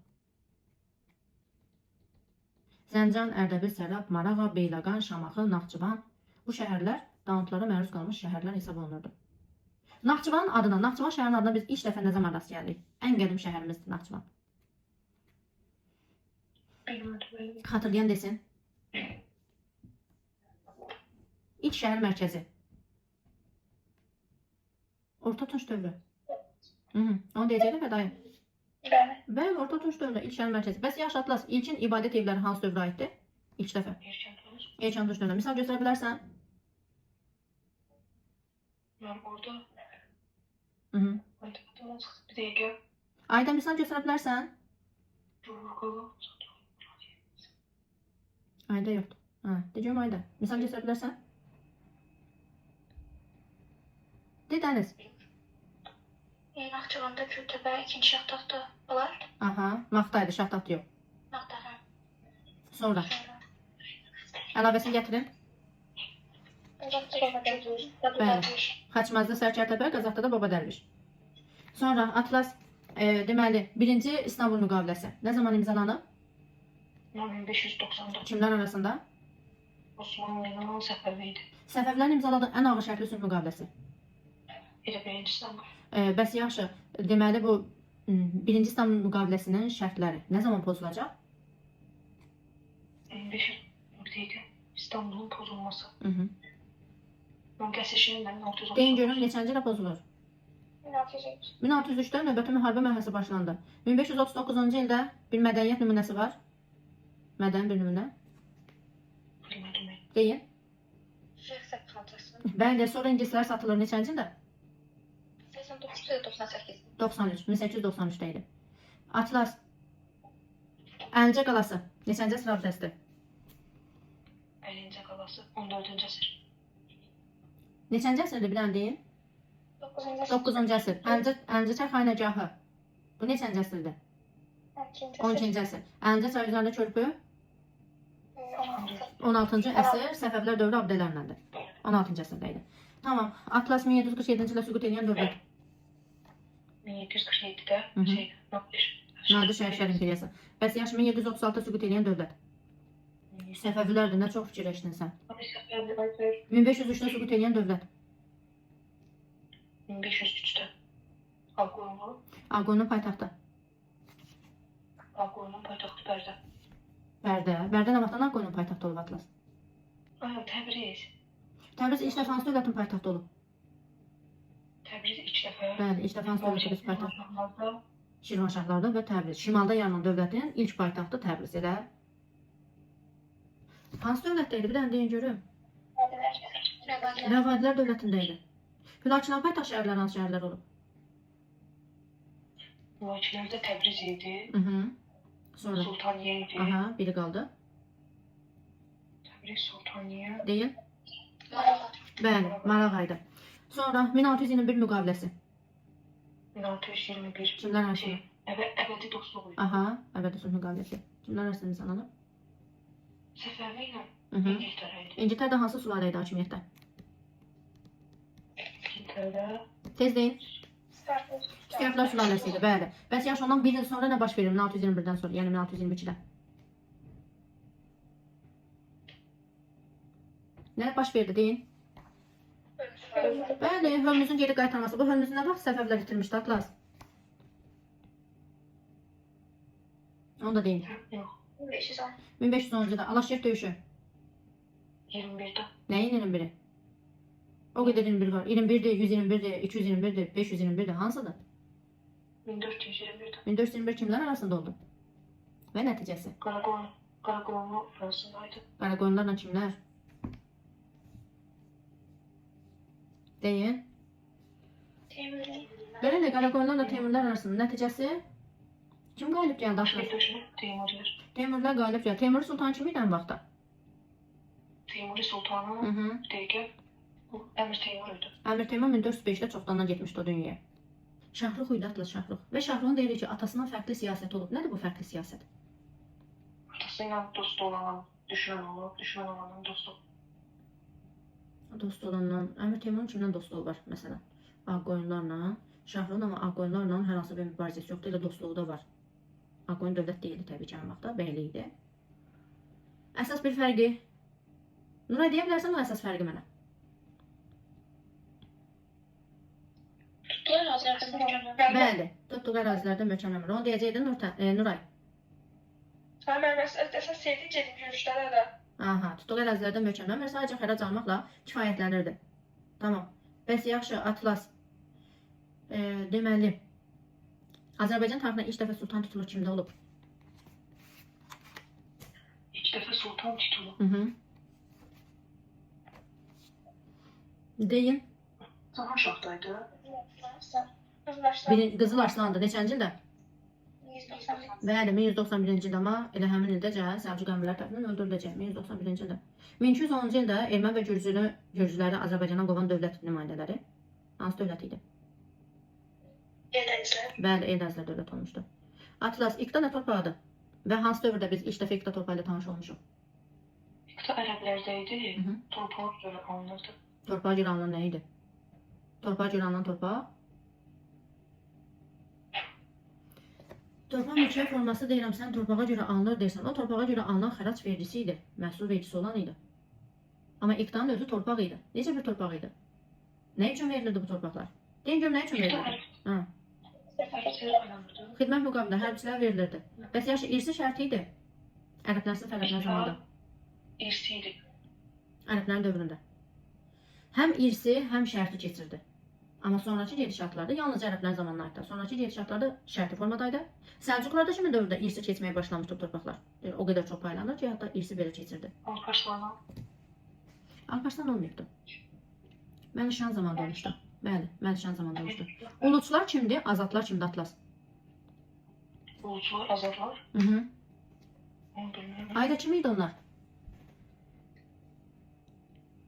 Zəncan, Ərdəbil, Sərab, Marağa, Beyləqan, Şamaxı, Naxçıvan. Bu şəhərlər dağıntılara məruz qalmış şəhərlər hesab olunurdu. Naxçıvanın adına, Naxçıvan şəhərinin adına biz ilk dəfə nə zaman rast gəldik? Ən qədim şəhərimizdir Naxçıvan. Bilmədim. Xatırlayan desin. İlk şəhər mərkəzi. Orta Tunç dövrü. Onu deyəcəklər və dayı. Bəli. Bəli, Orta Tunç dövrü ilk şəhər mərkəzi. Bəs yaxşı Atlas, ilkin ibadət evləri hansı dövrə aiddir? İlk dəfə. Erkən Tunç dövrü. Misal göstərə bilərsən? Mən orada. Hı. Bir dəqiqə. Ayda misal göstərə bilərsən? Ayda yoxdur. Hə, deyəcəm ayda. Misal göstərə bilərsən? De Dəniz. Naxçıvanda Gültəpə, ikinci Şaxtaxta olar. Aha, Maxtaydı, Şaxtaxtı yox. Naxtaxa. Sonra. Əlavəsini gətirin. Bəli. Xaçmazda Sərkərtəbə, Qazaxda da Baba Dərviş. Sonra Atlas, deməli, 1-ci İstanbul müqaviləsi. Nə zaman imzalanıb? 1590'da. Kimlər arasında? Osmanlı'nın Səfəvi idi. Səfəvlərin imzaladığı ən ağır şərtli sülh müqaviləsi. Elə birinci İstanbul. Bəs yaxşı, deməli bu 1-ci İstanbul müqaviləsinin şərtləri nə zaman pozulacaq? 15 dəqiqə. İstanbulun pozulması. Hı. Mən qəsəşinin 1630. Deyin görün neçənci ilə pozulur? 1603. 1603-də növbəti müharibə mərhələsi başlandı. 1539-cu ildə bir mədəniyyət nümunəsi var. Mədəni bir nümunə. Bilmədim. Deyin. Şəxsət xalçası. Bəli, sonra ingilislər satılır neçənci ildə? 89-98. 93, 1893'də idi. Atlas. Əlincə qalası neçənci əsr abidəsidir? Əlincə qalası 14-cü əsr. Neçənci əsrdir bir dənə deyin? 9-cu əsr. Əlincə çay xaynəgahı. Bu neçənci əsrdir? 12-ci əsr. Əlincə çay üzərində körpü? 16-cı əsr. Səfəvlər dövrü abidələrindəndir. 16-cı əsrdə idi. Tamam. Atlas 1747-ci ilə süqut edən dövlət. 1747'də Nadir Şəriflər İmperiyası. Bəs yaxşı 1736-da süqut edən dövlət. Səfəvilərdir, nə çox fikirləşdin sən. 1503-də süqut edən dövlət. 1503'də. Ağqoyunlu. Ağqoyunlu paytaxtı. Ağqoyunun paytaxtı Bərdə. Bərdə. Bərdə nə vaxtdan Ağqoyunun paytaxtı olub Atlas? Təbriz. Təbriz ilk dəfə hansı dövlətin paytaxtı olub? Təbriz ilk dəfə. Bəli, ilk dəfə hansı dövlətin paytaxtı? Şirvanşahlarda və Təbriz. Şimalda yaranan dövlətin ilk paytaxtı Təbriz, elə? Hansı dövlətdə idi? Bir dənə deyin görüm. Rəvadilər dövlətində idi. Hülakülərin paytaxt şəhərləri hansı şəhərlər olub? Hülakülərdə Təbriz idi. Sonra? Sultaniyə idi. Aha, biri qaldı. Təbriz, Sultaniyə. Deyin. Bəli, Marağaydı. Sonra 1621 müqaviləsi. 1621. Kimlər arasında? Əbədi dostluq idi. Aha, əbədi sülh müqaviləsi. Kimlər arasında nizam alıb? Səfəvi ilə Hı -hı. İngiltərə idi. İngiltərədə hansı sularda idi hakimiyyətdə? İngiltərə. Tez deyin. Startlar. Stuartlar sülaləsi idi, bəli. Bəs yaxşı ondan bir il sonra nə baş verir 1621-dən sonra, yəni 1622-də? Nə baş verdi deyin? Bəli, Hörmüzün geri qaytarması. Bu Hörmüzü nə vaxt Səfəvilər itirmişdi Atlas? Onu da deyin. Yox. 510. 1510-da Alaşkert döyüşü. 21-də. Nəyin 21-i? O qədər 21 var. 21-dir, 121-dir, 221-dir, 521-dir. Hansıdır? 1421-də. 1421 kimlər arasında oldu? Və nəticəsi? Qaraqoyunlu Fransızaydı. Qaraqoyunlarla kimlər? Deyin. Teymuri. Belə də Qaraqoyunlarla Teymurlar arasında nəticəsi? Kim qalib gəldi Atlas? Teymuriler. Teymurlar qalib gəldi. Teymur Sultan kim idi ən vaxtda? Teymuri Sultanı. Hı -hı. Bir dəqiqə. Bu Əmir Teymur idi. Əmir Teymur 1405-də çoxdandan getmişdi o dünyaya. Şahrux idi Atlas Şahrux. Və Şahruxun deyirik ki, atasından fərqli siyasət olub. Nədir bu fərqli siyasət? Atası ilə dost olanın, düşmən olub, düşmən olanın dostu. Dost olandan, Əmir Teymurun kimdən dostluğu var məsələn? Ağqoyunlarla. Şahrun amma Ağqoyunlarla hər hansı bir mübarizəsi yoxdur, elə dostluğu da var. Ağqoyun dövlət deyildi təbii ki, ən vaxtda, bəyli idi. Əsas bir fərqi. Nuray deyə bilərsən o əsas fərqi mənə? Tutdular Azərbaycan. Bəli, tutduq ərazilərdə möhkəmlənmir. Onu deyəcəkdin Nuray. Hə, mən əsas sevdiğim gedim görüşlərə də. Aha, tutduq ərazilərdə möhkəmlənmir. Sadəcə xərac almaqla kifayətlənirdi. Tamam. Bəs yaxşı, Atlas. Deməli, Azərbaycan tarixində ilk dəfə sultan titulu kimdə olub? İlk dəfə sultan titulu. Hı -hı. Deyin. Cahan Şahdaydı. Qızıl Arslandı. Neçənci ildə? 191. Bəli, 1191-ci ildə, amma elə həmin ildə Səlcuq əmirlər tərəfindən öldürüləcək. 1191-ci ildə. 1210-cu ildə erməni və gürcüləri Azərbaycandan qovan dövlət nümayəndələri hansı dövlət idi? Eldənizlər. Bəli, Eldənizlər dövlət olmuşdu. Atlas, İqta nə torpağıdır? Və hansı dövrdə biz ilk dəfə İqta torpağı ilə tanış olmuşuq? İqta ərəblərdə idi. Hı -hı. Torpağı görə alınırdı. Torpağa görə alınan nə idi? Torpağa görə alınan torpaq? Torpaq mülkiyyət forması deyirəm, sən torpağa görə alınır deyirsən. O torpağa görə alınan xərac vericisi idi. Məhsul vericisi olan idi. Amma İqtanın özü torpaq idi. Necə bir torpaq idi? Nə üçün verilirdi bu torpaqlar? Deyin gör nə üçün verilirdi? Ha. Xidmət müqabilində hərbçilər verilirdi. Bəs yaxşı, irsi şərti idi. Ərəblərsin fərqlər zamanında. İrsi idi. Ərəblərin dövründə. Həm irsi, həm şərti keçirdi. Amma sonraki gedişatlarda yalnızca ərəblərin zamanlarında. Sonraki gedişatlarda şərti formadaydı. Səlcuqlarda kimi dövrdə irsi keçməyə başlamışdı torpaqlar. O qədər çox paylanır ki, hətta irsi belə keçirdi. Alparslan'a. Alparslan olmayıbdı. Mənişan zamanında olmuşdu. Bəli, Mənişan zamanında olmuşdu. Uluçlar kimdir? Azatlar kimdir Atlas? Uluçlar, Azadlar. Hı -hı. Onu bilmirəm. Ayda kim idi onlar?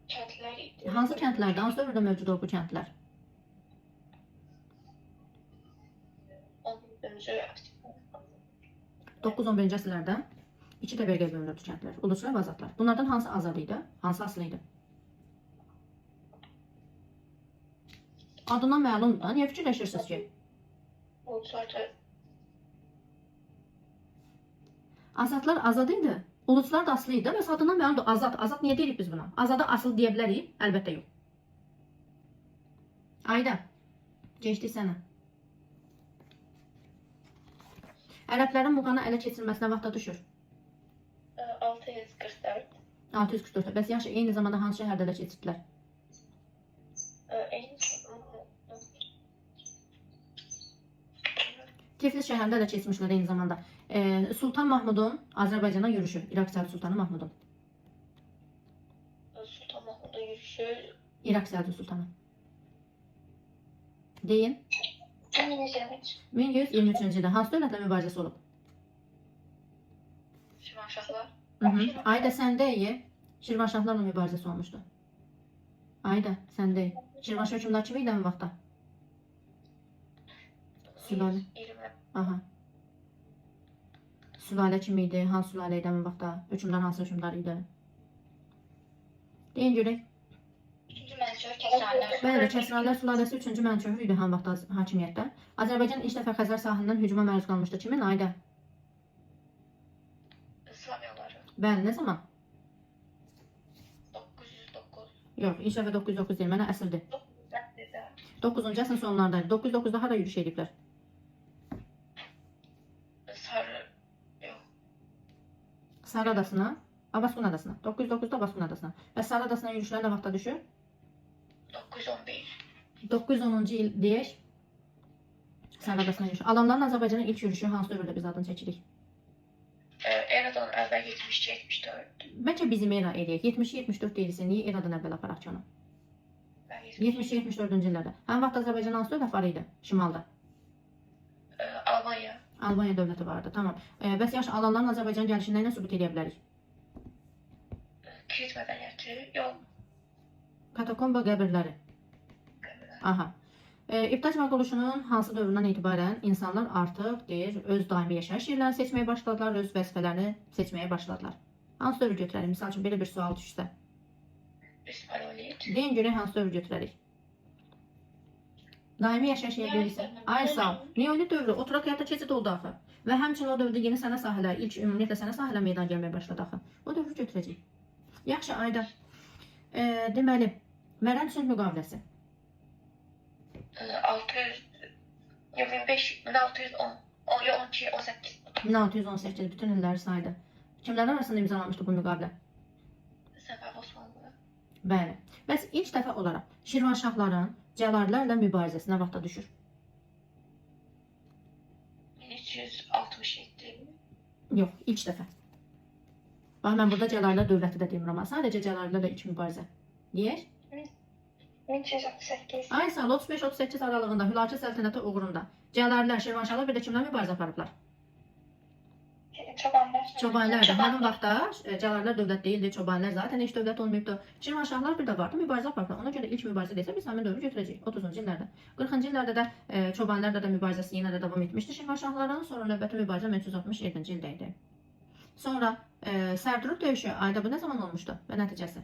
Kəndlər idi. Hansı kəndlərdə, hansı dövrdə mövcud olub bu kəndlər? 9-11-ci əsrlərdə iki təbəqəyə bölünürdü kəndlər. Uluçlar və azatlar. Bunlardan hansı azad idi? Hansı asılı idi? Adından məlumdur da. Niyə fikirləşirsiniz ki? Uluçlar da Azatlar azad idi. Uluçlar da asılı idi. Bəs adından məlumdur. Azad. Azad niyə deyirik biz buna? Azada asılı deyə bilərik? Əlbəttə yox. Ayda. Geçdik sənə. Ərəblərin Muğanı ələ keçirməsinə vaxta düşür. 644. 644. Bəs yaxşı, eyni zamanda hansı şəhərdə ələ keçirdilər? Tiflis şəhərində ələ keçmişlər eyni zamanda. Sultan Mahmudun Azərbaycana yürüşü. İraq Səlcuq Sultanı Mahmudun. Sultan Mahmudun yürüşü. İraq Səlcuq Sultanı. Deyin. 1123-cü ildə hansı dövlətlə mübarizəsi olub? Şirvanşahlar. Ayda səndəyi Şirvanşahlarla mübarizəsi olmuşdu. Ayda səndəyi. Şirvanşah hökmdar kimi idi həmin vaxtda? Sülalə. 20. Aha. Sülalə kim idi? Hansı sülalə idi həmin vaxtda? Hökmdar hansı hökmdar idi? Deyin görək. 3-cü Mənsur Kəsranilər. Bəli, Kəsranilər sülaləsi 3-cü Mənçöhrü idi həmin vaxtda hakimiyyətdə. Azərbaycan ilk dəfə Xəzər sahilindən hücuma məruz qalmışdı. Kimin ayda? Slavyaları. Bəli, nə zaman? 909. Yox, ilk dəfə 909 deyil, mənə əsrdir. 9-cu əsrin sonlarındaydı. 909-da hara yürüş ediblər? Sarı. Yox. Sarı adasına, Abaskun adasına. 909-da Abaskun adasına. Və Sarı adasına yürüşlər nə vaxtda düşür? 911. 910-cu il deyək. Sarı adasına yürüş. Alanların Azərbaycanın ilk yürüşü hansı dövrdə biz adını çəkirik? Eradan əvvəl 72-74. Bəlkə bizim era eləyək. 70-74 deyilsin. Niyə eradan əvvəl aparaq ki onu? 70-74-cü illərdə. Həmin vaxt Azərbaycan hansı dövlət var idi? Şimalda. Almanya. Albaniya dövləti vardı. Tamam. Bəs yaxşı alanların Azərbaycan gəlişini nə ilə sübut edə bilərik? Krit mədəniyyəti. Yox. Katakomba qəbirləri. Aha. İbtac və quruluşunun hansı dövründən etibarən insanlar artıq deyir, öz daimi yaşayış yerlərini seçməyə başladılar, öz vəzifələrini seçməyə başladılar. Hansı dövr götürərik? Misal üçün belə bir sual düşsə. Üst paleolit. Deyin görək hansı dövr götürərik? Daimi yaşayış yerləri isə ay sağ ol. Neolit dövrü oturaq həyata keçid oldu axı. Və həmçinin o dövrdə yeni sənə sahələr, ilk ümumiyyətlə sənə sahələr meydana gəlməyə başladı axı. O dövrü götürəcəyik. Yaxşı ayda. Deməli, Mərən sülh müqaviləsi. 15, 1610, 12, 18. 1618 bütün illəri saydı. Kimlər arasında imzalanmışdı bu müqavilə? Səfəv Osmanlı. Bəli. Bəs ilk dəfə olaraq Şirvanşahların Cəlalilərlə mübarizəsi nə vaxtda düşür? 1367. Yox, ilk dəfə. Bax, mən burada Cəlalilər dövləti də demirəm, amma sadəcə Cəlalilərlə ilk mübarizə. Deyək? 1368. Ay sağ ol, 35-38 aralığında Hülakü səltənəti uğrunda Cəlalilər, Şirvanşahlar bir də kimlər mübarizə aparıblar? Çobanlar. Çobanlar da həmin vaxtda Cəlalilər dövlət deyildi, Çobanlar zaten heç dövlət olmayıbdı. Şirvanşahlar bir də vardı, mübarizə aparıblar. Ona görə ilk mübarizə desə biz həmin dövrü götürəcəyik 30-cu illərdə. 40-cı illərdə də Çobanlarla da mübarizəsi yenə də davam etmişdi Şirvanşahların, sonra növbəti mübarizə 1367-ci ildə idi. Sonra Sərdürud döyüşü ayda bu nə zaman olmuşdu və nəticəsi?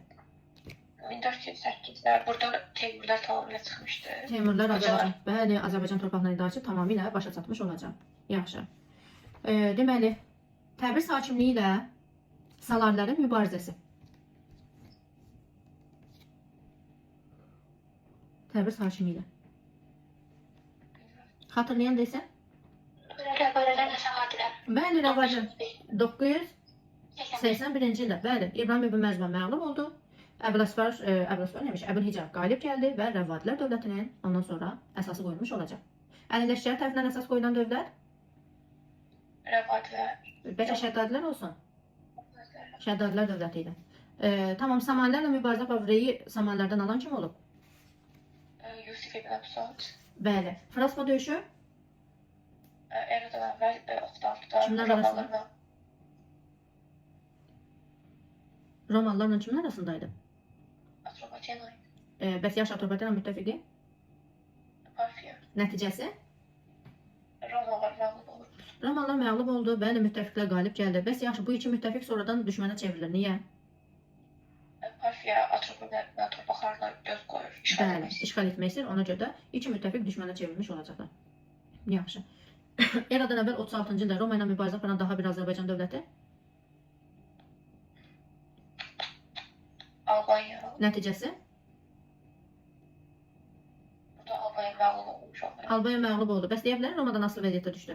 1408'də burada Teymurlar tamamilə çıxmışdı. Teymurlar Azərbaycan, bəli, Azərbaycan torpaqlarına idarəçi tamamilə başa çatmış olacaq. Yaxşı. Deməli, Təbriz hakimliyi ilə Salarilərin mübarizəsi. Təbriz hakimliyi ilə. Xatırlayan desən? Rəvayələr Səfədilər. Bəli, Rəvayələr 981-ci ildə, bəli, İbrahim ibn Məzban məğlub oldu. Əbləsfər demiş, Əbülhicab qalib gəldi və Rəvadilər dövlətinin ondan sonra əsası qoyulmuş olacaq. Əlindəşlər tərəfindən əsas qoyulan dövlət? Rəvadilər. Bəlkə Şəddadilər olsun? Şəddadilər dövləti idi. Tamam, Samanlərlə mübarizə favoreyi Samanlərdən alan kim olub? Yusif ibn Əbsad. Bəli. Fraspa döyüşü? Eradan əvvəl 36'da Kimlər arasında? Romalılarla kimlər arasındaydı? Atropatena. Bəs yaş Atropatena müttəfiqi? Parfiya. Nəticəsi? Romalar məğlub olur. Romalılar məğlub oldu, bəli, müttəfiqlər qalib gəldi. Bəs yaxşı, bu iki müttəfiq sonradan düşmənə çevrilir. Niyə? Parfiya Atropatena torpaqlarına göz qoyur. Bəli, işğal etmək istəyir. Ona görə də iki müttəfiq düşmənə çevrilmiş olacaqlar. Yaxşı. Eradan əvvəl 36-cı ildə Roma ilə mübarizə aparan daha bir Azərbaycan dövləti? Albanya. Nəticəsi? Burada Albanya məğlub olmuş olmalı. Albanya məğlub oldu. Bəs deyə bilərik Romadan asılı vəziyyətdə düşdü?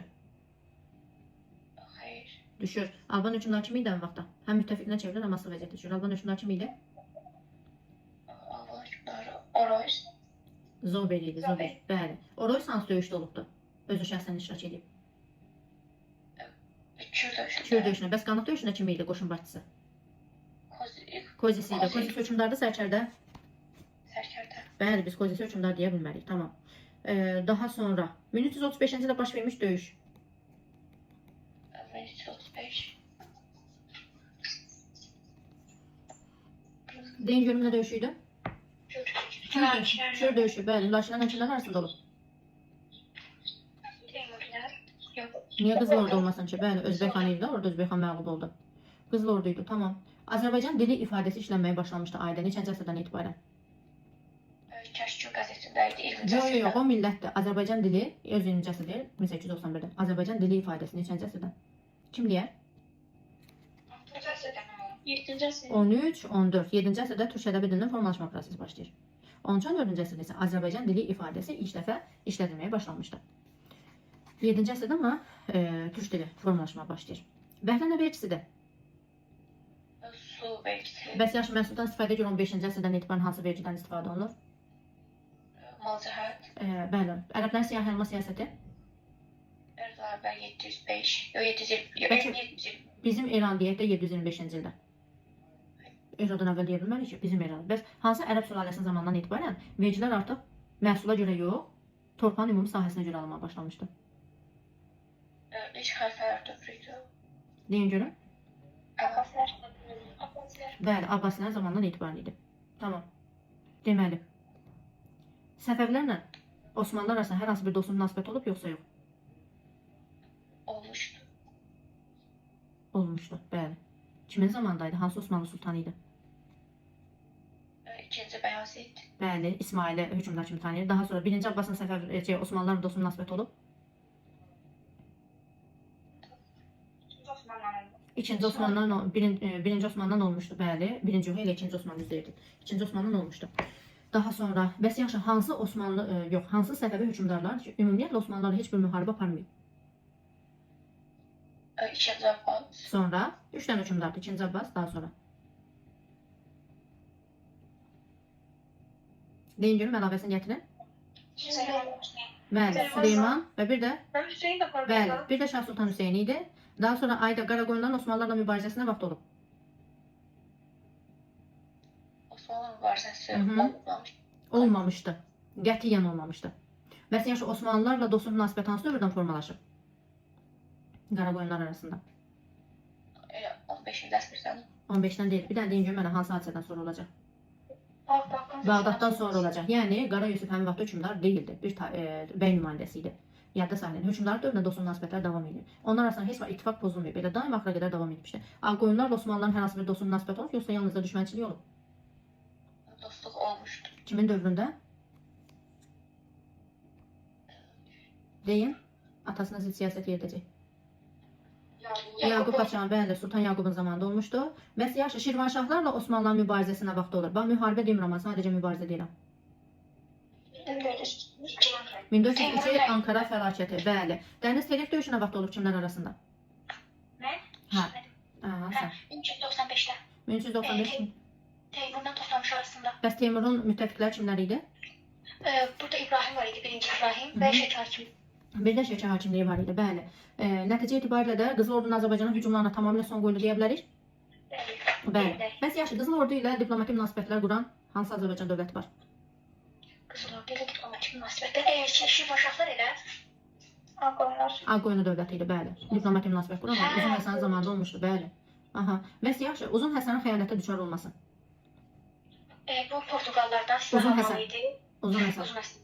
Xeyr. Düşür. Albaniya hökmdarı kim idi həmin vaxtda? Həm müttəfiqinə çevrilir, həm asılı vəziyyətdə düşür. Albaniya hökmdarı kim idi? Albanya hökmdarı Oroys. Zobel idi, Zobel. Bəli. Oroys hansı döyüşdə olubdu? Özü şəxsən iştirak edib. Kür döyüşündə. Kür döyüşünə. Bəs Qanıq döyüşündə kim idi qoşun başçısı? Kozisi idi. Kozisi hökmdarda sərkərdə? Sərkərdə. Bəli, biz Kozisi hökmdar deyə bilmərik. Tamam. Daha sonra 1335-ci ildə baş vermiş döyüş. 1335. Deyin görüm nə döyüşü idi? Kür döyüşü. Bəli, Laşinlə kimlər arasında olub? Teymurlar. Yox. Niyə Qızıl Ordu olmasın ki? Bəli, Özbək xan idi, orada Özbək xan məğlub oldu. Qızıl Ordu idi, tamam. Azərbaycan dili ifadəsi işlənməyə başlamışdı ayda neçənci əsrdən etibarən? Kəşkül qəzetində idi 20-ci Yox, əsrdə. yox, o millətdir. Azərbaycan dili öz 20-ci əsr deyil, 1891-də. Azərbaycan dili ifadəsi neçənci əsrdən? Kim deyər? 6-cı əsrdən o. 7-ci əsrdə. 13, 14, 7-ci əsrdə türk ədəbi dilinin formalaşma prosesi başlayır. 13-14-cü əsrdə isə Azərbaycan dili ifadəsi ilk dəfə işlədilməyə başlanmışdı. 7-ci əsrdə amma türk dili formalaşma başlayır. Bəhrən nə vergisidir? Su vergisi, Bəs yaxşı məhsuldan istifadə görə 15-ci əsrdən etibarən hansı vergidən istifadə olunur? mal cəhət, Bəli, ərəblərin siyahılma siyasəti Ərzabə 705, yox 720, yox Bəlkə- 720. bizim İran deyək də 725-ci ildə. Eradan əvvəl deyə bilmərik ki, bizim İran. Bəs hansı ərəb sülaləsinin zamanından etibarən vergilər artıq məhsula görə yox, torpağın ümumi sahəsinə görə alınmağa başlamışdı. İlk xəlifələr dövrü idi. Deyin görün. Abbasilər. Abbasilər. Bəli, Abbasilərin zamanından etibarən idi. Tamam. Deməli, Səfəvilərlə Osmanlılar arasında hər hansı bir dostluq münasibət olub yoxsa yox? Olmuşdu. Olmuşdu, bəli. Kimin zamandaydı? Hansı Osmanlı sultanı idi? İkinci Bəyazid. Bəli, İsmaili hökmdar kimi tanıyır. Daha sonra 1-ci Abbasın Osmanlılarla dostluq münasibət olub. İkinci Osmanlıdan, birinci Osmanlıdan olmuşdu, bəli. Birinci yox, elə ikinci Osmanlı deyildi. İkinci Osmanlıdan olmuşdu. Daha sonra, bəs yaxşı, hansı Osmanlı, yox, hansı Səfəvi hökmdarlar ki, ümumiyyətlə Osmanlılarla heç bir müharibə aparmayıb? İkinci Abbas. Sonra, 3 dənə hökmdardı, ikinci Abbas, daha sonra. Deyin görüm, əlavəsini gətirin. Bəli, Süleyman və bir də, Həm Hüseyin də var. bəli, bir də Şah Sultan Hüseyin idi. Daha sonra Ayda Qaraqoyunların Osmanlılarla mübarizəsinə vaxt olub. Osmanlı mübarizəsi Hı hı. olmamış. Olmamışdı. Qətiyyən olmamışdı. Bəs yaxşı Osmanlılarla dostluq münasibəti hansı dövrdən formalaşıb? Qaraqoyunlar arasında. 15-ci əsrdən. 15-dən deyil. Bir dənə deyin görüm mənə hansı hadisədən sonra olacaq? Bağdatdan. Bağdatdan sonra olacaq. Yəni Qara Yusif həmin vaxt hökmdar deyildi. Bir bəy nümayəndəsi idi. Yadda saxlayın. Hökmdarlar dövründə dostluq münasibətlər davam edir. Onlar arasında heç vaxt ittifaq pozulmayıb. Belə daim axıra qədər davam etmişdi. Ağqoyunlarla Osmanlıların hər hansı bir dostluq münasibəti olub, yoxsa yalnızca düşmənçilik olub? Dostluq olmuşdu. Kimin dövründə? Deyin. Atasına zid siyasət yeridəcək. Yaqub Paşanın, bəli, Sultan Yaqubun zamanında olmuşdu. Bəs yaxşı, Şirvanşahlarla Osmanlıların mübarizəsinə vaxt olur. Bax, müharibə demirəm, amma sadəcə mübarizə deyirəm. 1402 Ankara fəlakəti, bəli. Dəniz Terek döyüşünə vaxt olub kimlər arasında? Mən? Hə. Aha, sən. 1395-də. 1395. Teymurla Toxtamış arasında. Bəs Teymurun müttəfiqləri kimlər idi? Burada İbrahim var idi, birinci İbrahim və Şəkər kimi. Bir də Şəkər hakimliyi var idi, bəli. Nəticə etibarilə də Qızıl Ordunun Azərbaycanın hücumlarına tamamilə son qoyuldu deyə bilərik. Bəli. Bəs yaxşı, Qızıl Ordu ilə diplomatik münasibətlər quran hansı Azərbaycan dövləti var? Qızıl Ordu ilə diplomatik münasibətlər. Şirvanşahlar elə. Ağqoyunlar. Ağqoyunlu dövləti idi, bəli. Diplomatik münasibət quran Uzun Həsənin zamanında olmuşdu, bəli. Aha. Bəs yaxşı, Uzun Həsənin xəyanətə düçar olması. Bu Portuqallardan silah Uzun Həsən. almalı idi. Uzun Həsən. Uzun Həsən.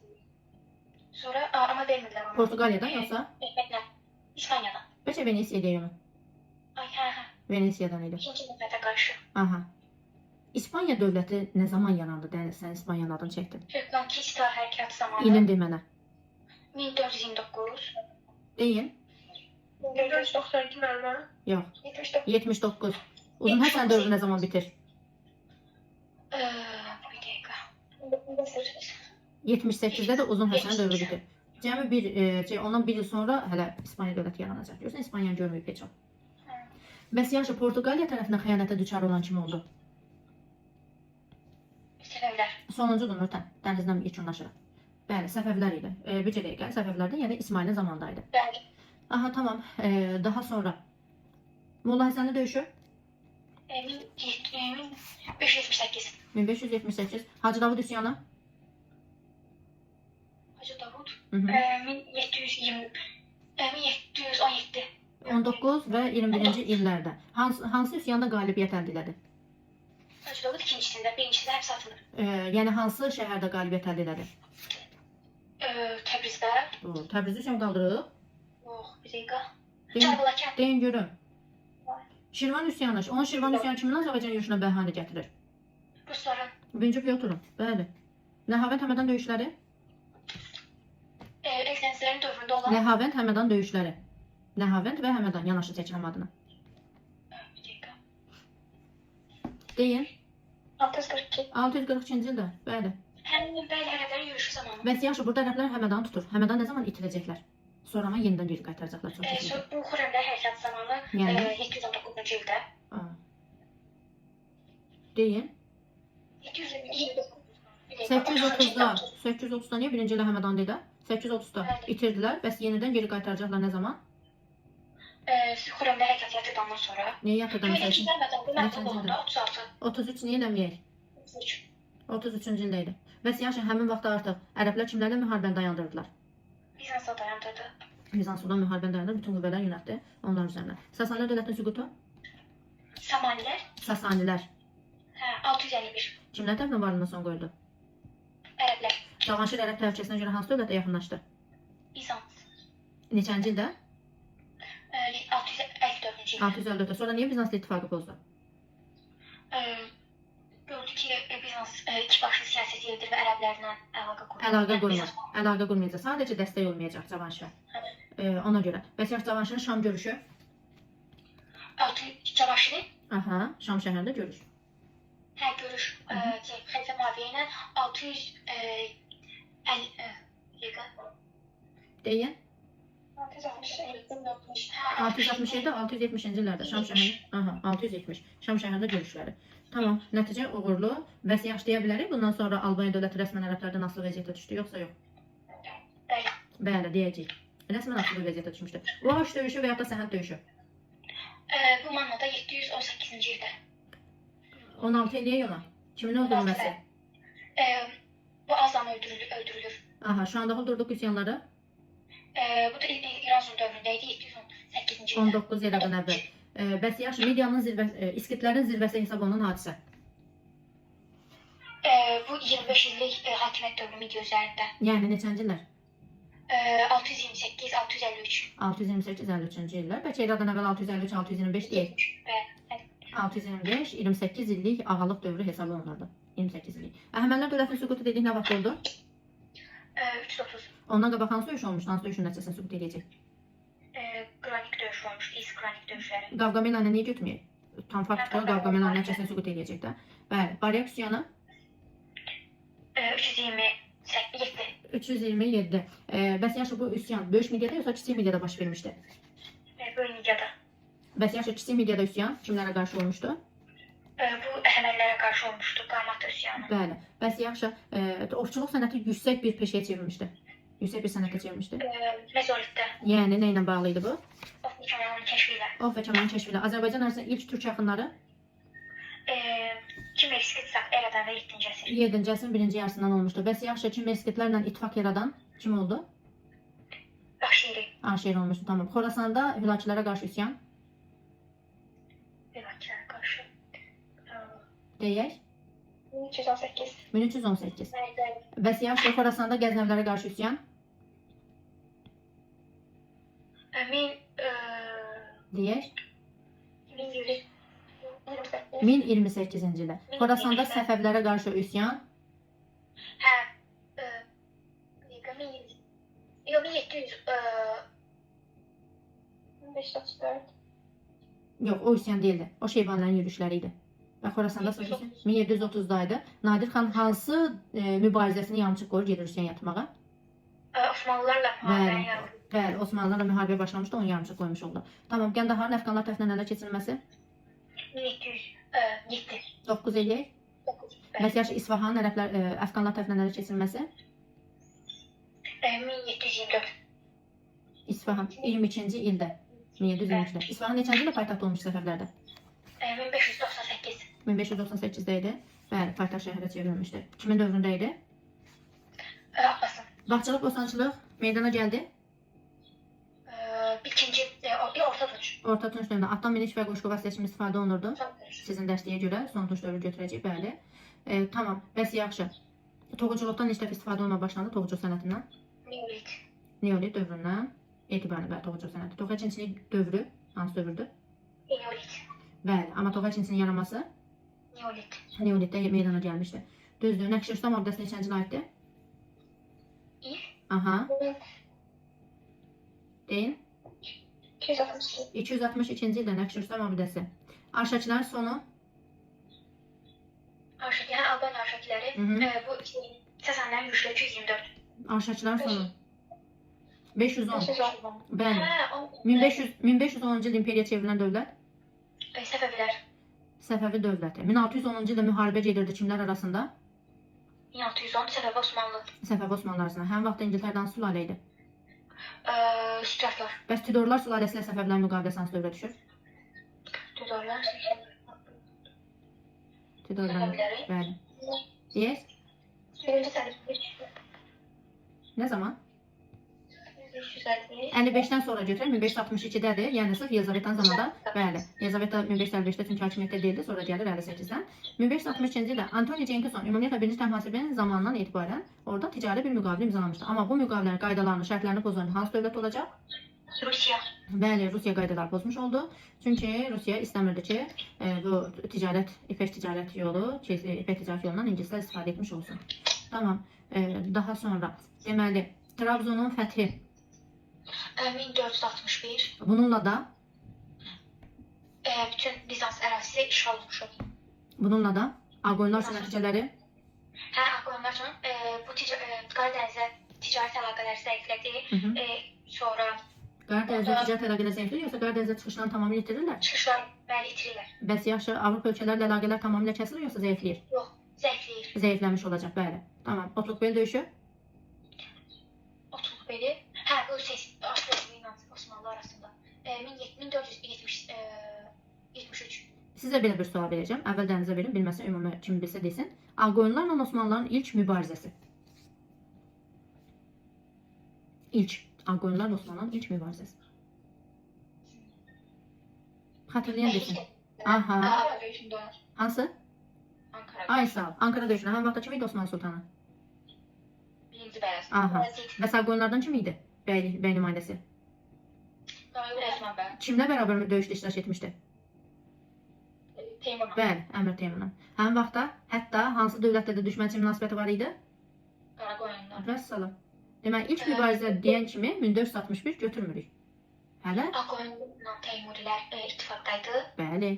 Sonra amma vermirlər onu. Portuqaliyadan yoxsa? Məhmədlə. İspaniyadan. Bəlkə Venesiya deyirəm. Ay, hə. Venesiyadan idi. İkinci nöbətə qarşı. Aha. İspaniya dövləti nə zaman yarandı? Dəniz, sən İspaniyanın adını çəkdin. Reconquista hərəkatı zamanı. İlin de mənə. 1429. Deyin. 1492 müəllimə. Yox. 79. 79. Uzun Həsən dövrü nə zaman bitir? Bir dəqiqə. 78-də də Uzun Həsən dövrü bitir. Cəmi ondan bir il sonra hələ İspaniya dövləti yaranacaq. Görürsən, İspaniyanı görməyib heç o. Bəs yaxşı, Portuqaliya tərəfindən xəyanətə düçar olan kim oldu? Səfəvilər. Sonuncudur Nurten. Dənizdən yekunlaşırıq. Bəli, Səfəvilər idi. Bir dəqiqə, Səfəvlərdə, yəni İsmailin zamandaydı. Bəli. Aha, tamam. Daha sonra Molla Həsənli döyüşü 1578. 1578. Hacı Davud üsyanı Hacı Davud. Hı -hı. 1720. 1717. 19 və 21-ci illərdə. Hansı üsyanda qalibiyyət əldə elədi? Hacı Davud ikincisində, birincisində həbs atılır. Yəni hansı şəhərdə qalibiyyət əldə elədi? Təbrizdə. Təbriz üsyan qaldırıb. Yox, bir dəqiqə. Deyin, Çarbalakən. deyin görüm. Şirvan üsyanı. Onun Şirvan üsyanı kimin Azərbaycan yürüşünə bəhanə gətirir? Rusların. Birinci Pyotrun. Bəli. Nəhavənd Həmədan döyüşləri. Eksenslərin dövründə olan. Nəhavənd Həmədan döyüşləri. Nəhavənd və Həmədan yanaşı çəkiləm adına. Bir dəqiqə. Deyin. 642. 642-ci ildə. Bəli. Həmin bəli ərəblərin yürüşü zamanı. Bəs yaxşı, burada ərəblər Həmədanı tutur. Həmədan nə zaman itirəcəklər? Sonra yenidən geri qaytaracaqlar çox çətindir. Bu Xürrəmlər hərəkatı zamanı Yəni? 719-cu ildə. Deyin. 729. 830-da. 830-da niyə birinci ilə Həmədan dedə? 830-da itirdilər. Bəs yenidən geri qaytaracaqlar nə zaman? Xürrəmlər hərəkatı yatırdandan sonra. Niyə yatırdan Böyle məsələn? ikinci bu məktub olanda 36. 33 niyə eləməyək? 33. 33-cü ildə idi. Bəs yaxşı, həmin vaxtda artıq ərəblər kimlərlə müharibəni dayandırdılar? Bizansda dayandırdı. Bizansudan müharibəni dayandırdı, bütün qüvvələr yönəltdi onlar üzərinə. Sasanilər dövlətinin süqutu? Samanilər. Sasanilər. Hə, 651. Kimlər tərəfindən varlığına son qoyuldu? Ərəblər. Cavanşir ərəb təhlükəsinə görə hansı dövlətə yaxınlaşdı? Bizans. Neçənci ildə? 654-cü ildə. 654-də. Sonra niyə Bizansla ittifaqı pozdu? Gördü ki, Bizans iki başlı siyasət yeridir və ərəblərlə əlaqə qurur. Əlaqə qurmaz. Əlaqə qurmayacaq. Sadəcə dəstək olmayacaq Cavanşirə. Ona görə. Bəs yaxşı, Cavanşirin Şam görüşü? Cavanşirin? Aha, Şam şəhərində görüş. Hə, görüş. Xəlifə Muaviyyə ilə 650 Deyin. 667. 667, 670-ci illərdə Şam şəhərində. Aha, 670. Şam şəhərində görüşləri. Tamam, nəticə uğurlu. Bəs yaxşı deyə bilərik, bundan sonra Albaniya dövləti rəsmən ərəblərdən asılı vəziyyətə düşdü, yoxsa yox? Bəli. Bəli, deyəcəyik. Rəsmən asılı vəziyyətə düşmüşdü. Vaş döyüşü və ya da Səhənd döyüşü. Bu manada 718-ci ildə. 16 eləyək ona. Kimin öldürülməsi? Bu azam öldürülür. Aha, şu anda durduq üsyanları. Bu da İranzun dövründə idi, 718-ci ildə. 19 ildən əvvəl. Bəs yaxşı, medianın zirvəsi, İskitlərin zirvəsi hesab olunan hadisə. Bu 25 illik hakimiyyət dövrü media üzərində. Yəni neçənci illər? 628, 653. 628-53-cü illər. Bəlkə eradan əvvəl 653, 625 deyək. 625, 28 illik ağalıq dövrü hesab olunurdu. 28 illik. Əhəmənilər dövlətinin süqutu dedik nə vaxt oldu? 330. Ondan qabaq hansı döyüş olmuşdu? Hansı döyüşün nəticəsində süqut edəcək? Kronik dövüş olmuşdu, iz kronik dövüşləri. Qavqamelanı niyə götürməyək? Tam faktda Qavqamelanın nəticəsində süqut edəcək də. Bəli, Baryak üsyanı? 327. 327. Bəs yaxşı, bu üsyan böyük mediada yoxsa kiçik mediada baş vermişdi? Böyük mediada. Bəs yaxşı, kiçik mediada üsyan kimlərə qarşı olmuşdu? Bu Əhəmənilərə qarşı olmuşdu, Qarmaqda üsyanı. Bəli. Bəs yaxşı, ovçuluq sənəti yüksək bir peşəyə çevrilmişdi. Yüksək bir sənətə çevrilmişdi. Mezolitdə. Yəni nə ilə bağlı idi bu? Of və Kəmalın kəşfi ilə. Of və Kəmalın kəşfi ilə. Azərbaycan ərazisində ilk türk yaxınları Kimmerskitsak eradan və 7-ci əsr. 7-ci əsrin birinci yarısından olmuşdu. Bəs yaxşı, Kimmerskitlərlə ittifaq yaradan kim oldu? Başiri. Aşir olmuşdu, tamam. Xorasanda Hülakilərə qarşı üsyan Hülakilərə qarşı. deyək. 1318. 1318. Bəli. Bəs yaxşı, Xorasanda Qəznəvlərə qarşı üsyan deyək. 1028-ci ildə. Xorasanda Səfəvlərə qarşı üsyan Hə. 1700. 1534. yox, o üsyan deyildi. O Şeybanların yürüşləri idi. Və Xorasanda 1730-da idi. Nadir xan hansı mübarizəsini yamçıq qoyur gedir üsyan yatmağa? Osmanlılarla müharibəni yaratdı. Bəli, Osmanlılarla müharibə başlamışdı, onu yamçıq qoymuş oldu. Tamam, Gəndaharın Əfqanlar tərəfindən ələ keçirilməsi 1707. 9 eləyək. Bəs yaxşı, İsfahanın Əfqanlar tərəfindən ələ keçirilməsi 1724. İsfahan 22-ci ildə. 1723-də. İsfahan neçənci ildə paytaxt olmuş Səfəvlərdə? 1598. 1598-də idi. Bəli, paytaxt şəhərə çevrilmişdi. Kimin dövründə idi? Abbasın. Bağçılıq, bosançılıq meydana gəldi. İkinci, Orta Tunç. Orta Tunç dövründə atdan miniş və qoşqu vasitəsi kimi istifadə olunurdu. Son dönüş. Sizin dərsliyə görə son tunç dövrü götürəcək, bəli. Tamam, bəs yaxşı. Toxuculuqdan neçə dəfə istifadə olunma başlandı, toxuculuq sənətindən? Neolit. Neolit dövründən. etibarən bəli, Toxa Coçsənəti. Toxa İkinçinin dövrü hansı dövrdür? Neolit. Bəli, amma Toxa İkinçinin yaranması Neolit. Neolitdə meydana gəlmişdi. Düzdür. Nəqşürstam abidəsi neçənci ilə aiddir? İl. Aha, deyin. 262. 262-ci ildə Nəqşürstam abidəsi. Arşakilər sonu Arşaki, Alban arşakiləri. Hı hı. Bu Sasanların güclü 224. Arşakilər sonu 510. 510. Bəli. Hə, 1510-cu il imperiyaya çevrilən dövlət Səfəvilər. Səfəvi dövləti. 1610-cu ildə müharibə gedirdi kimlər arasında? 1610 Səfəvi Osmanlı. Səfəvi Osmanlılar arasında. Həmin vaxt İngiltərədən hansı sülalə idi? Stuartlar. Bəs Tudorlar sülaləsi ilə Səfəvlərin müqaviləsi hansı dövrə düşür? Tudorlar. Tudorlar. Səfəviləri. Bəli. Yes. Birinci Səfəvi. Nə zaman? 1550. 55-dən sonra götürək, 1562-dədir. Yəni sırf Yelizavetanın zamanında, bəli. Yelizaveta 1555-də çünki hakimiyyətdə deyildi, sonra gəlir 58-dən. 1562-ci ildə Antoni Cenkison ümumiyyətlə birinci Təbb mühasibəsinin zamanından etibarən orada ticari bir müqavilə imzalamışdı. Amma bu müqavilənin qaydalarını, şərtlərini pozan hansı dövlət olacaq? Rusiya. Bəli, Rusiya qaydalar pozmuş oldu. Çünki Rusiya istəmirdi ki, bu ticarət, ipək ticarət yolu, ipək ticarət yolundan ingilislər istifadə etmiş olsun. Tamam. Daha sonra deməli Trabzonun fəthi 1461. bununla da Bütün Bizans ərazisi işğal olunmuşdu. bununla da Ağqoyunlar nəticələri Hə, Ağqoyunlar üçün bu Qaradənizə ticarət əlaqələri zəiflədi. Sonra Qaradənizə ticarət əlaqələri zəifləyir, yoxsa Qaradənizə çıxışlarını tamamilə itirirlər? çıxışlar bəli itirirlər. Bəs yaxşı Avropa ölkələrlə əlaqələr tamamilə kəsilir, yoxsa zəifləyir? Yox, zəifləyir. Zəifləmiş olacaq, bəli. Tamam. Otluqbel döyüşü Otluq beli. Hə, bu Avstriya ilə Osmanlı arasında. 1473. Sizə belə bir sual verəcəm. Əvvəl dənizə verin, bilməsə ümumi kim bilsə desin. Ağqoyunlarla Osmanlıların ilk mübarizəsi. Ağqoyunlarla Osmanlıların ilk mübarizəsi. Xatırlayan desin. Aha. Ankara döyüşündə. Hansı? Ankara. Ay sağ ol. Ankara döyüşünə. Həmin vaxtda kim idi Osmanlı sultanı? Birinci Bəyaz. Aha. Bəs Ağqoyunlardan kim idi? Bəy nümayəndəsi. Osman bəy. Kimlə bərabər döyüşdə iştirak etmişdi? Teymur. Bəli, Əmir Teymurla. Həmin vaxtda hətta hansı dövlətlə də düşmənçi münasibəti var idi? Qaraqoyunlar. Vəssalam. Deməli, ilk mübarizə deyən kimi 1461 götürmürük. Hələ? Ağqoyunlarla Teymurilər ittifaqdaydı. Bəli.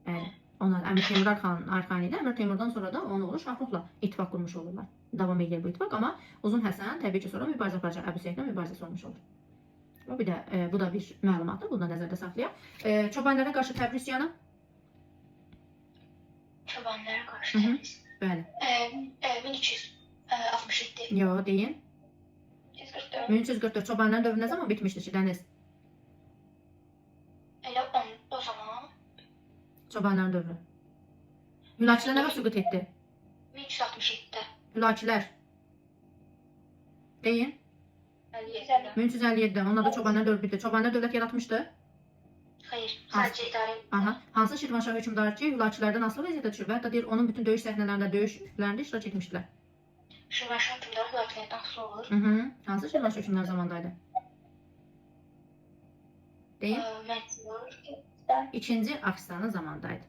Bəli. Onlar Əmir Teymur arxani idi. Əmir Teymurdan sonra da onun oğlu Şahruxla ittifaq qurmuş olurlar. Davam edir bu ittifaq, amma Uzun Həsən təbii ki sonra mübarizə aparacaq. Əbu Seydlə mübarizəsi olmuş olur. Bu da bir məlumatdır. Bunu da nəzərdə saxlayaq. Çobanlara qarşı Təbriz üsyanı? Çobanlara qarşı Hı hı. Təbriz. Bəli. 1367. Yo, deyin. 1344. 1344 çobanların dövrü nə zaman bitmişdi ki, Dəniz? Elə o zaman Çobanların dövrü. Hülakilər nə vaxt süqut etdi? 1367-də. Hülakilər. Deyin. 1357'də. Onlar da çobanlar dövrü bitti. Çobanlar dövlət yaratmışdı. Xeyr, sadəcə idarə. Aha. Hansı Şirvanşah hökmdarı ki, Hülakülərdən asılı vəziyyətdə düşür və hətta deyir onun bütün döyüş səhnələrində, döyüşlərində iştirak etmişdilər. Şirvanşah hökmdarı Hülakülərdən asılı olur. Hansı Şirvanşah hökmdarı zamandaydı? Deyin. Mənsur. İkinci Aksanın zamandaydı.